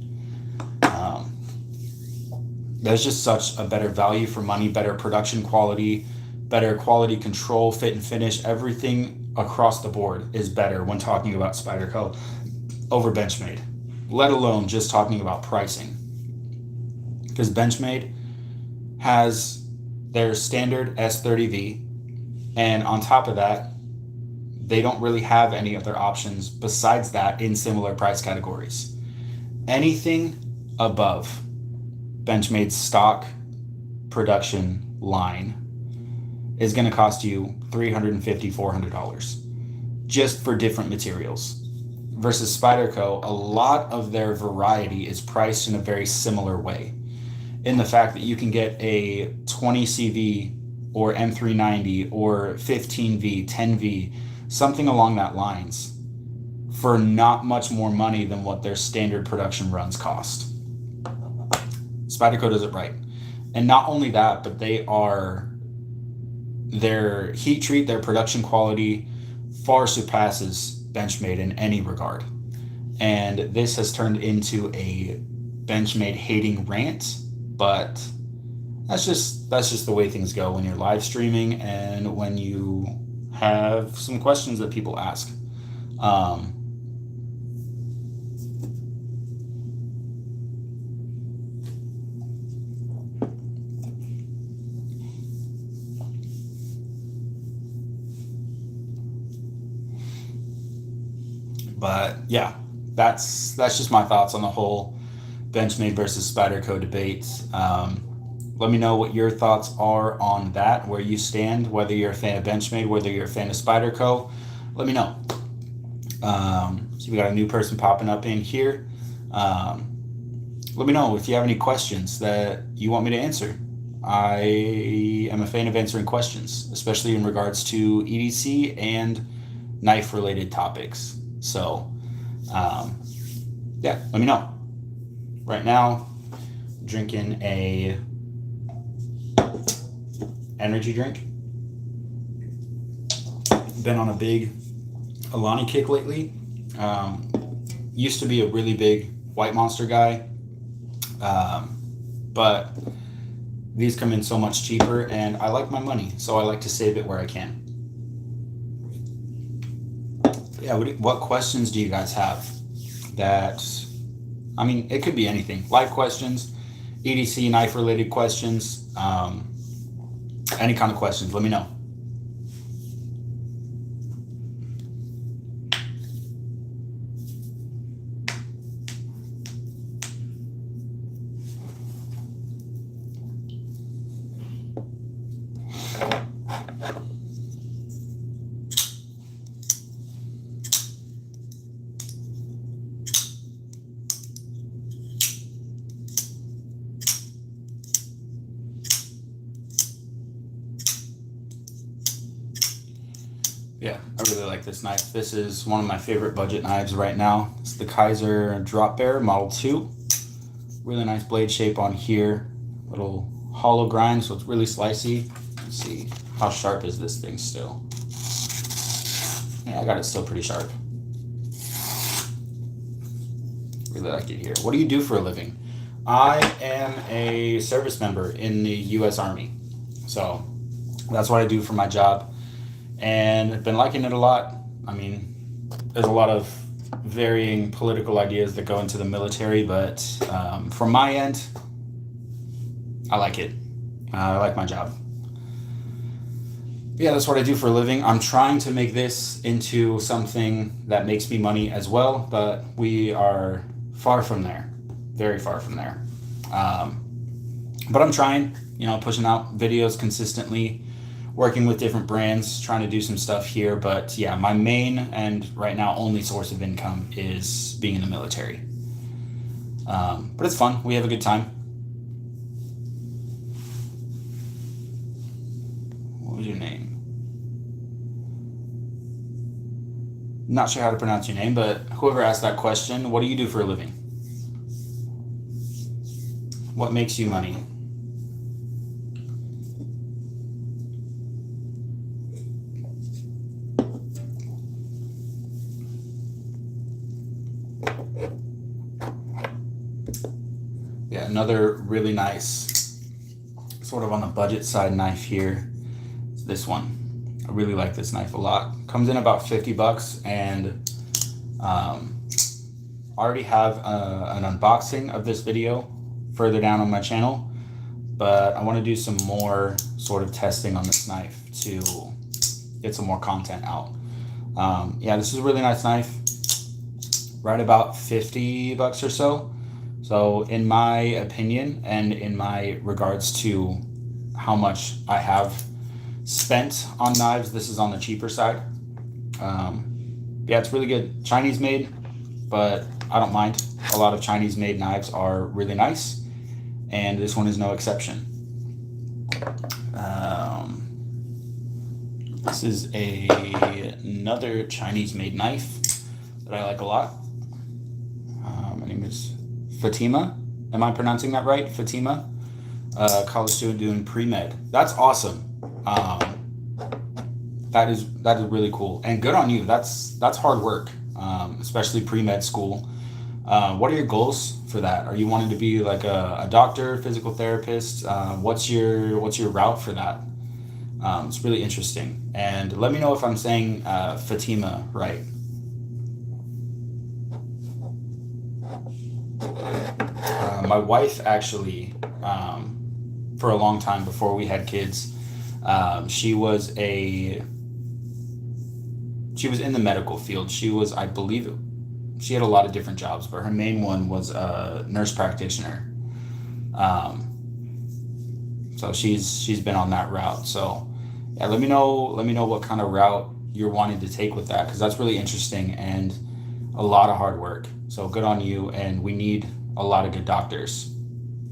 There's just such a better value for money, better production quality, better quality control, fit and finish. Everything across the board is better when talking about Spyderco over Benchmade, let alone just talking about pricing. Because Benchmade has their standard S30V, and on top of that, they don't really have any other options besides that in similar price categories. Anything above Benchmade's stock production line is going to cost you $350, $400 just for different materials. Versus Spyderco, a lot of their variety is priced in a very similar way, in the fact that you can get a 20CV or M390 or 15V, 10V, something along that lines for not much more money than what their standard production runs cost. Spyderco does it right. And not only that, but their heat treat, their production quality far surpasses Benchmade in any regard. And this has turned into a Benchmade hating rant, but that's just the way things go when you're live streaming and when you have some questions that people ask. But yeah, that's just my thoughts on the whole Benchmade versus Spyderco debate. Let me know what your thoughts are on that, where you stand, whether you're a fan of Benchmade, whether you're a fan of Spyderco. Let me know. So we got a new person popping up in here. Let me know if you have any questions that you want me to answer. I am a fan of answering questions, especially in regards to EDC and knife-related topics. So, yeah, let me know. Right now, drinking a energy drink. Been on a big Alani kick lately. Used to be a really big White Monster guy, but these come in so much cheaper, and I like my money, so I like to save it where I can. Yeah, what questions do you guys have? That, I mean, it could be anything. Live questions, EDC knife related questions, any kind of questions. Let me know. Yeah, I really like this knife. This is one of my favorite budget knives right now. It's the Kaiser Drop Bear Model 2. Really nice blade shape on here. Little hollow grind, so it's really slicey. Let's see, how sharp is this thing still? Yeah, I got it still pretty sharp. Really like it here. What do you do for a living? I am a service member in the U.S. Army. So that's what I do for my job. And I've been liking it a lot. I mean, there's a lot of varying political ideas that go into the military, but from my end, I like it. I like my job. Yeah, that's what I do for a living. I'm trying to make this into something that makes me money as well, but we are far from there. Very far from there. But I'm trying, pushing out videos consistently, working with different brands, trying to do some stuff here. But yeah, my main and right now only source of income is being in the military. But it's fun. We have a good time. What was your name? Not sure how to pronounce your name, but whoever asked that question, what do you do for a living? What makes you money? Yeah, another really nice, sort of on the budget side knife here. It's this one. I really like this knife a lot. Comes in about $50, and I already have an unboxing of this video further down on my channel, but I want to do some more sort of testing on this knife to get some more content out. Yeah, this is a really nice knife. Right about $50 or so. So in my opinion, and in my regards to how much I have spent on knives, this is on the cheaper side. Yeah, it's really good. Chinese made, but I don't mind. A lot of Chinese made knives are really nice, and this one is no exception. This is another Chinese made knife that I like a lot. My name is Fatima. Am I pronouncing that right? Fatima. College student doing pre-med. That's awesome. That is really cool, and good on you. That's hard work, especially pre-med school. What are your goals for that? Are you wanting to be like a doctor, physical therapist? What's your route for that? It's really interesting, and let me know if I'm saying Fatima right. My wife actually, for a long time before we had kids, she was in the medical field. She was, I believe, she had a lot of different jobs, but her main one was a nurse practitioner. So she's been on that route. So yeah, let me know what kind of route you're wanting to take with that, because that's really interesting and a lot of hard work. So good on you, and we need a lot of good doctors.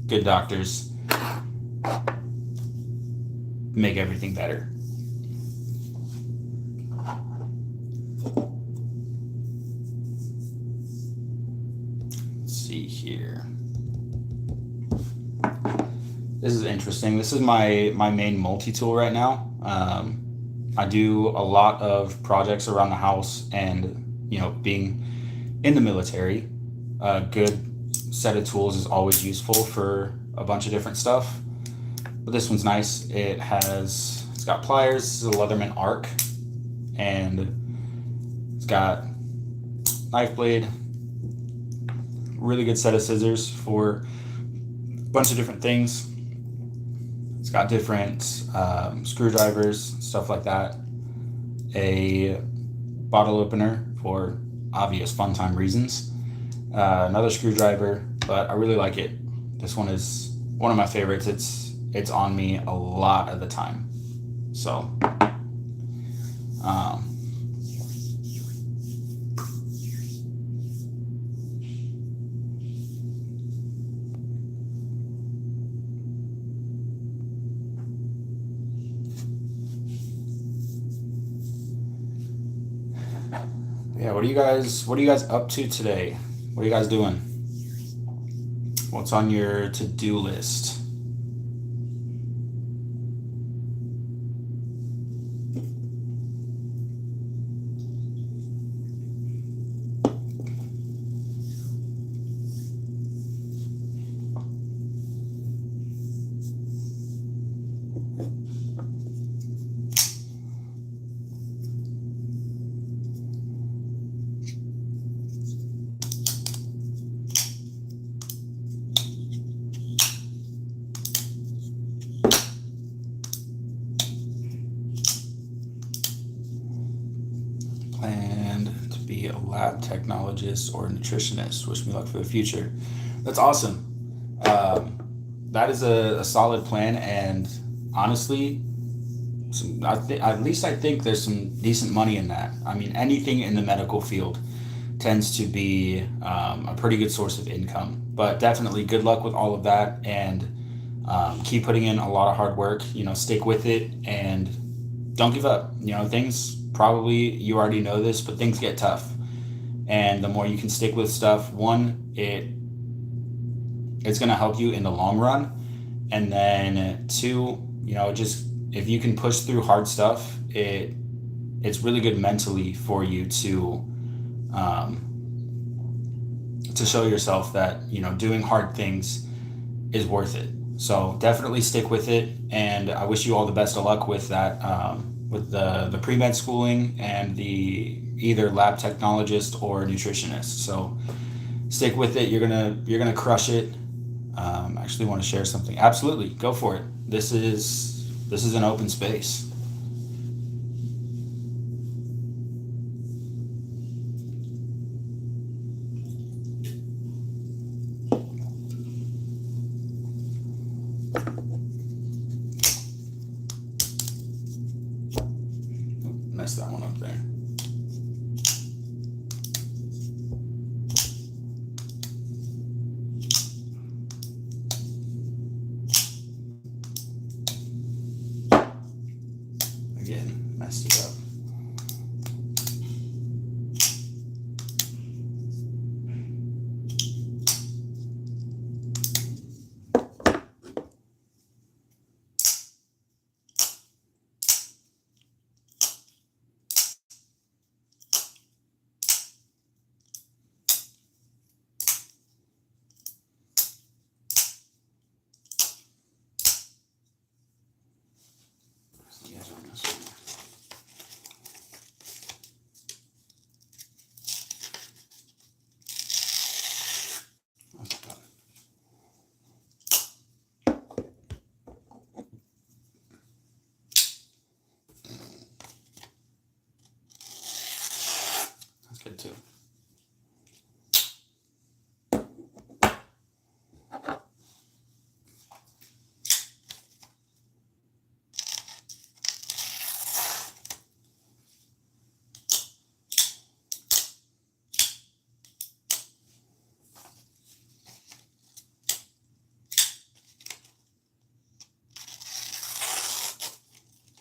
Good doctors make everything better. Let's see here. This is interesting. This is my main multi-tool right now. I do a lot of projects around the house, and being in the military, a good set of tools is always useful for a bunch of different stuff. But this one's nice. It's got pliers. This is a Leatherman Arc, and it's got knife blade. Really good set of scissors for a bunch of different things. It's got different screwdrivers, stuff like that. A bottle opener for obvious fun time reasons. Another screwdriver, but I really like it. This one is one of my favorites. It's on me a lot of the time. So, um, yeah. What are you guys up to today? What are you guys doing? What's on your to-do list? Planned to be a lab technologist or a nutritionist. Wish me luck for the future. That's awesome. That is a solid plan, and honestly, at least I think there's some decent money in that. I mean, anything in the medical field tends to be a pretty good source of income. But definitely, good luck with all of that, and keep putting in a lot of hard work. Stick with it, and don't give up. Things probably you already know this, but things get tough, and the more you can stick with stuff, one, it's going to help you in the long run, and then two, just if you can push through hard stuff, it's really good mentally for you um, to show yourself that doing hard things is worth it. So definitely stick with it, and I wish you all the best of luck with that, with the pre-med schooling and the either lab technologist or nutritionist. So stick with it. You're gonna crush it. I actually want to share something. Absolutely, go for it. This is an open space. Messed that one up there. Again, messed it up. The edge on this one. That's not bad. That's good too.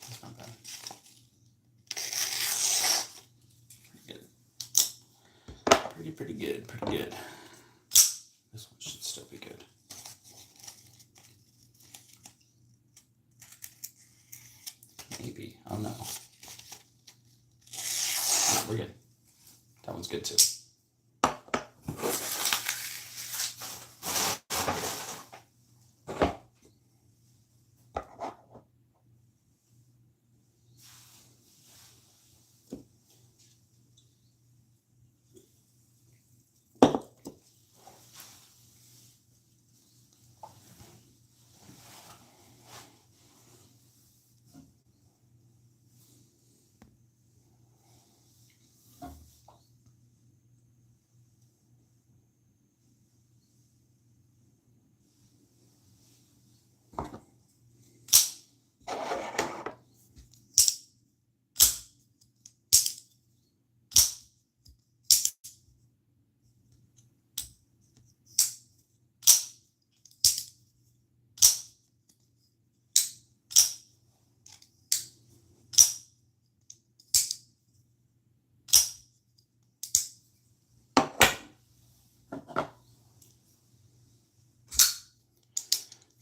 That's not bad. Pretty good. Pretty good. Pretty good. This one should still be good. we're good. That one's good too.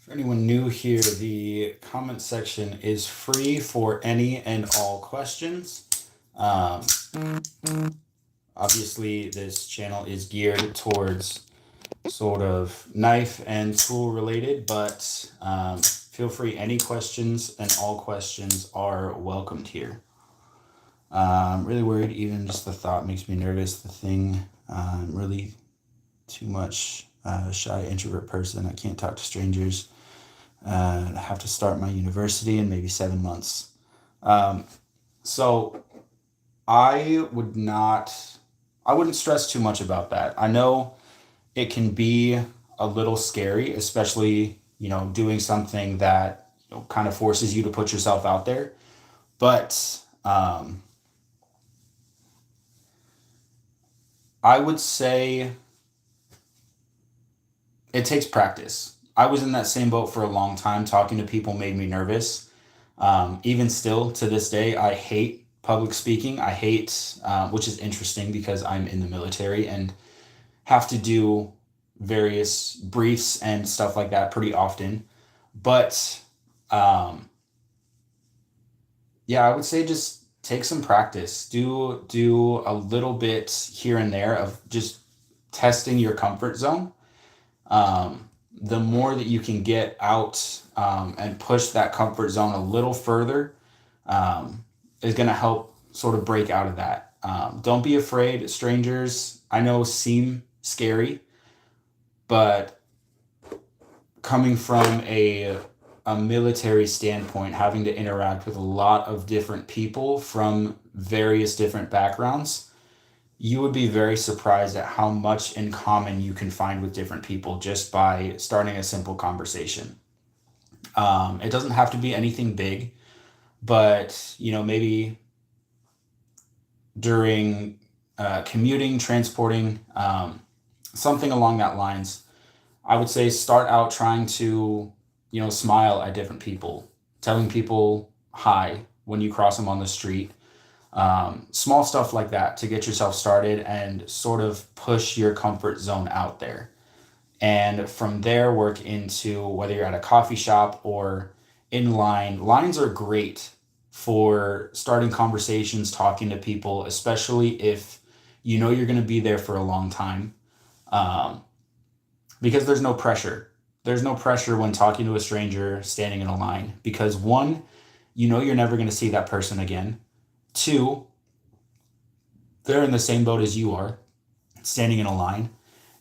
For anyone new here, the comment section is free for any and all questions. Obviously, this channel is geared towards sort of knife and tool related, but feel free, any questions and all questions are welcomed here. I'm really worried, even just the thought makes me nervous. The thing, I'm really too much shy introvert person. I can't talk to strangers. I have to start my university in maybe 7 months. So I wouldn't stress too much about that. I know it can be a little scary, especially, doing something that kind of forces you to put yourself out there. But I would say it takes practice. I was in that same boat for a long time. Talking to people made me nervous. Even still to this day, I hate public speaking. I hate, which is interesting because I'm in the military and have to do various briefs and stuff like that pretty often. But yeah, I would say just take some practice. Do a little bit here and there of just testing your comfort zone. The more that you can get out and push that comfort zone a little further is going to help sort of break out of that. Don't be afraid. Strangers, I know, seem scary, but coming from a military standpoint, having to interact with a lot of different people from various different backgrounds, you would be very surprised at how much in common you can find with different people just by starting a simple conversation. It doesn't have to be anything big, but maybe during commuting, transporting, something along that lines. I would say start out trying to smile at different people, telling people hi when you cross them on the street. Small stuff like that to get yourself started and sort of push your comfort zone out there. And from there, work into whether you're at a coffee shop or in line. Lines are great for starting conversations, talking to people, especially if you're going to be there for a long time, because there's no pressure. There's no pressure when talking to a stranger standing in a line because one, you're never going to see that person again. Two, they're in the same boat as you are, standing in a line,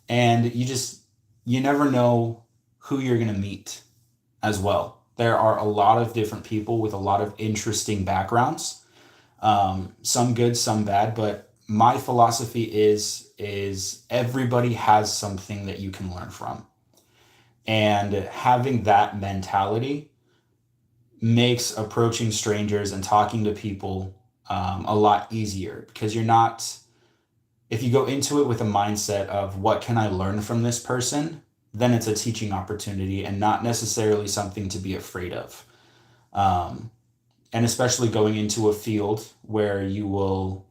and you never know who you're going to meet as well. There are a lot of different people with a lot of interesting backgrounds, some good, some bad, but my philosophy is everybody has something that you can learn from. And having that mentality makes approaching strangers and talking to people a lot easier because if you go into it with a mindset of what can I learn from this person, then it's a teaching opportunity and not necessarily something to be afraid of. And especially going into a field where you will,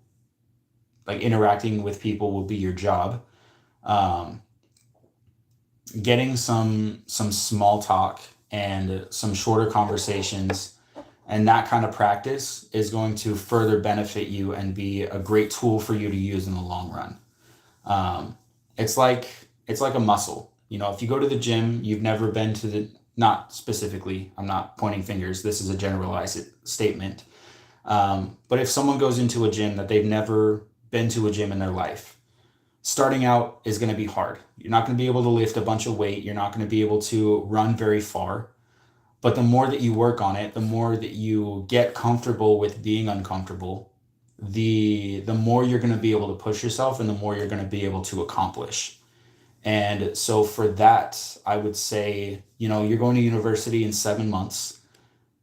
like, interacting with people will be your job. Getting some small talk and some shorter conversations And that kind of practice is going to further benefit you and be a great tool for you to use in the long run. Um, it's like it's like a muscle. You know, if you go to the gym, you've never been to the not specifically, I'm not pointing fingers. This is a generalized statement. But if someone goes into a gym that they've never been to a gym in their life, starting out is going to be hard. You're not going to be able to lift a bunch of weight. You're not going to be able to run very far. But the more that you work on it, the more that you get comfortable with being uncomfortable, the more you're going to be able to push yourself and the more you're going to be able to accomplish. And so for that, I would say, you know, you're going to university in 7 months.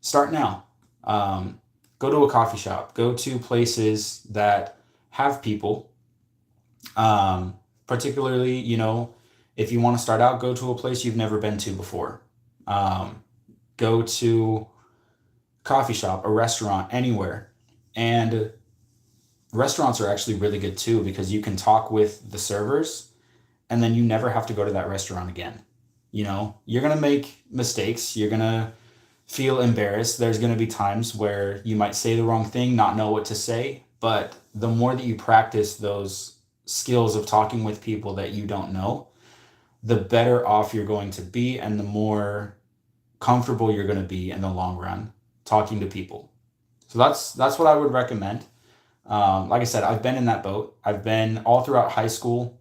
Start now. Um, Go to a coffee shop. Go to places that have people. Particularly, you know, if you want to start out, go to a place you've never been to before. Um, Go to coffee shop, a restaurant, anywhere. And restaurants are actually really good too because you can talk with the servers and then you never have to go to that restaurant again. You know, you're going to make mistakes. You're going to feel embarrassed. There's going to be times where you might say the wrong thing, not know what to say. But the more that you practice those skills of talking with people that you don't know, the better off you're going to be and the more comfortable you're going to be in the long run talking to people. So that's what I would recommend. Like I said, I've been in that boat. I've been all throughout high school,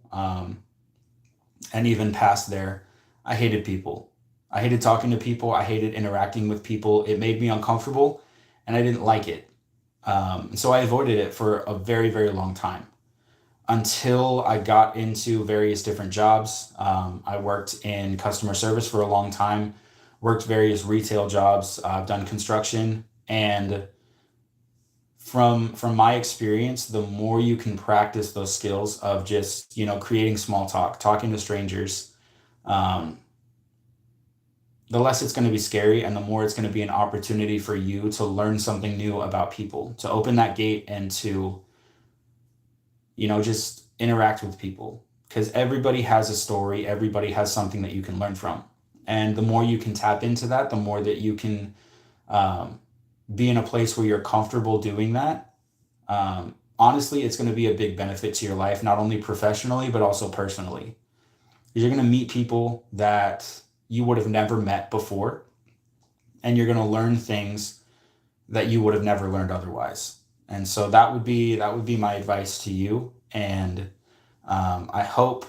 and even past there. I hated people. I hated talking to people. I hated interacting with people. It made me uncomfortable, and I didn't like it. So I avoided it for a very, very long time until I got into various different jobs. I worked in customer service for a long time, worked various retail jobs. I've done construction, and from my experience, the more you can practice those skills of just, you know, creating small talk, talking to strangers, um, the less it's going to be scary and the more it's going to be an opportunity for you to learn something new about people, to open that gate and to, you know, just interact with people. Because everybody has a story, everybody has something that you can learn from. And the more you can tap into that, the more that you can um, be in a place where you're comfortable doing that. Honestly, it's going to be a big benefit to your life, not only professionally, but also personally. You're going to meet people that you would have never met before, and you're going to learn things that you would have never learned otherwise. And so that would be my advice to you. And I hope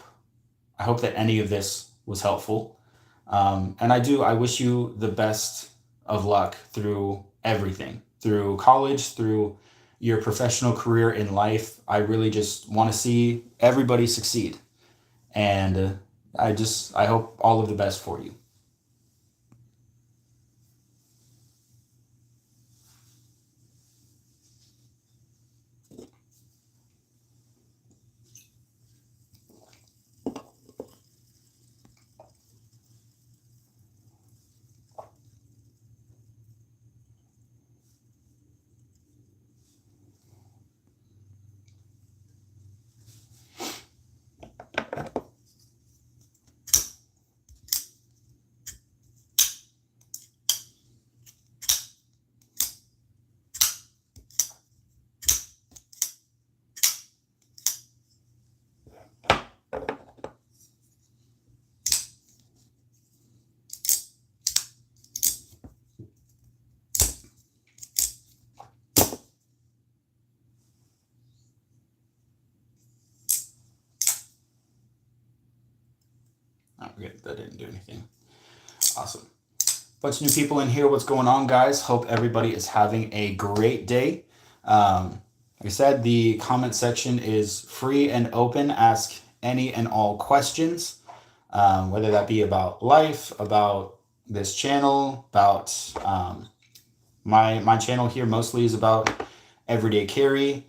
that any of this was helpful. And I wish you the best of luck through everything, through college, through your professional career in life. I really just want to see everybody succeed. And I hope all of the best for you. Oh, good. That didn't do anything. Awesome. Bunch of new people in here. What's going on, guys? Hope everybody is having a great day. Like I said, the comment section is free and open. Ask any and all questions, whether that be about life, about this channel, about my channel here mostly is about everyday carry,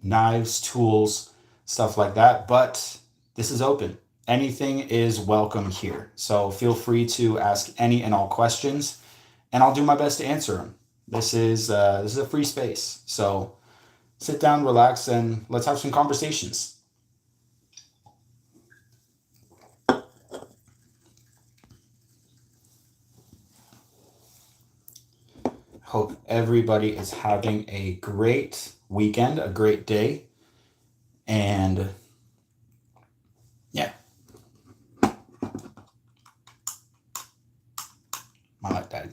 knives, tools, stuff like that. But this is open. Anything is welcome here. So feel free to ask any and all questions, and I'll do my best to answer them. This is a free space. So sit down, relax, and let's have some conversations. Hope everybody is having a great weekend, a great day. And yeah, my light died.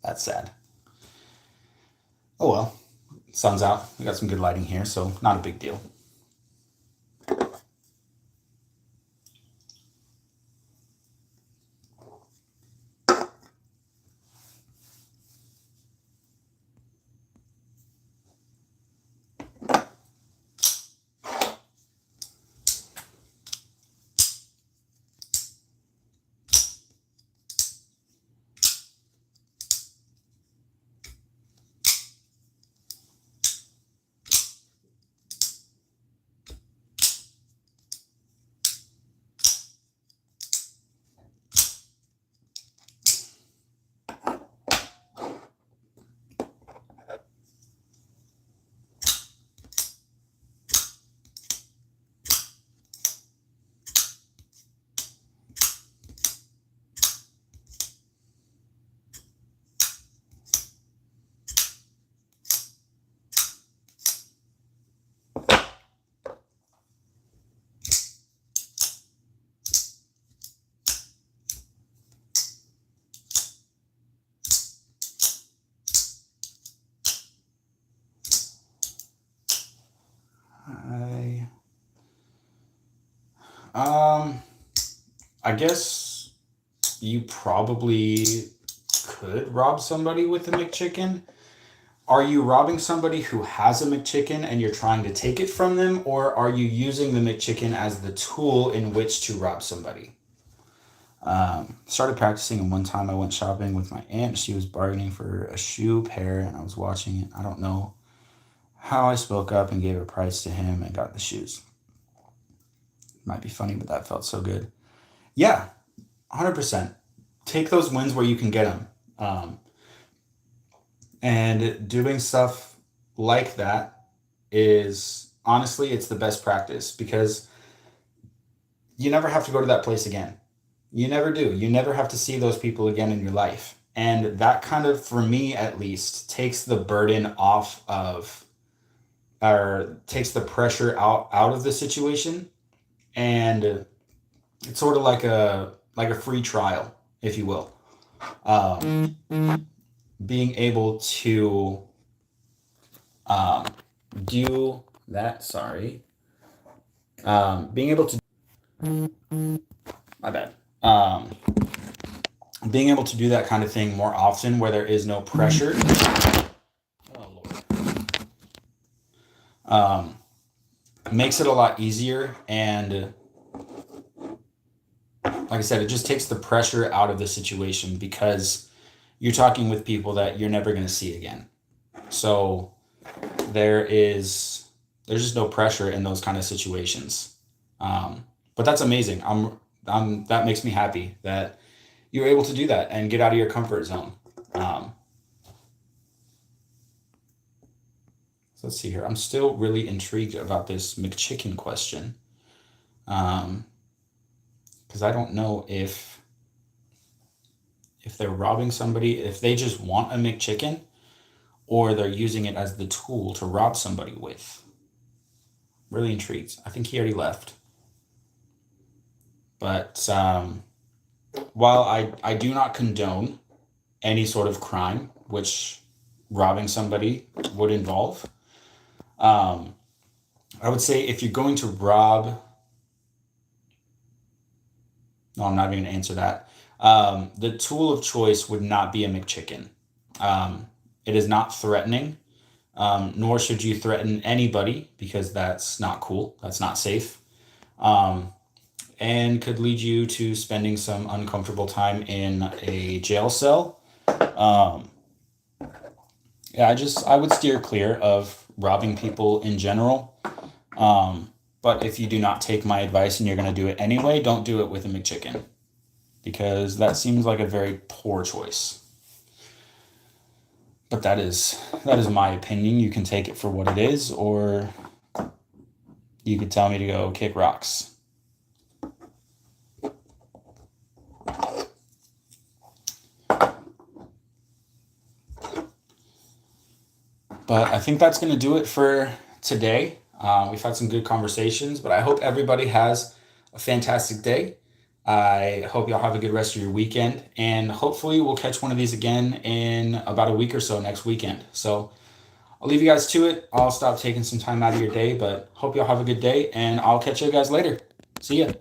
That's sad. Oh well, sun's out. We got some good lighting here, so not a big deal. I guess you probably could rob somebody with a McChicken. Are you robbing somebody who has a McChicken and you're trying to take it from them, or are you using the McChicken as the tool in which to rob somebody? Started practicing, and one time I went shopping with my aunt. She was bargaining for a shoe pair, and I was watching it. I don't know how I spoke up and gave a price to him and got the shoes. Might be funny, but that felt so good. Yeah, 100%. Take those wins where you can get them. And doing stuff like that is honestly, it's the best practice because you never have to go to that place again. You never do. You never have to see those people again in your life. And that kind of, for me at least, takes the burden off of, or takes the pressure out of the situation. And it's sort of like a free trial, if you will. Being able to do that, sorry. Being able to, my bad. Being able to do that kind of thing more often where there is no pressure. Oh, Lord. Makes it a lot easier, and like I said, it just takes the pressure out of the situation because you're talking with people that you're never going to see again. So there's just no pressure in those kind of situations. But that's amazing. That makes me happy that you're able to do that and get out of your comfort zone. So let's see here. I'm still really intrigued about this McChicken question. Because I don't know if they're robbing somebody, if they just want a McChicken, or they're using it as the tool to rob somebody with. Really intrigued. I think he already left. But while I do not condone any sort of crime, which robbing somebody would involve, I would say if you're going to rob, no, I'm not even going to answer that. The tool of choice would not be a McChicken. It is not threatening, nor should you threaten anybody because that's not cool. That's not safe. And could lead you to spending some uncomfortable time in a jail cell. Yeah, I would steer clear of robbing people in general. But if you do not take my advice and you're going to do it anyway, don't do it with a McChicken because that seems like a very poor choice. But that is my opinion. You can take it for what it is, or you could tell me to go kick rocks. But I think that's going to do it for today. We've had some good conversations, but I hope everybody has a fantastic day. I hope y'all have a good rest of your weekend, and hopefully we'll catch one of these again in about a week or so next weekend. So I'll leave you guys to it. I'll stop taking some time out of your day, but hope y'all have a good day, and I'll catch you guys later. See ya.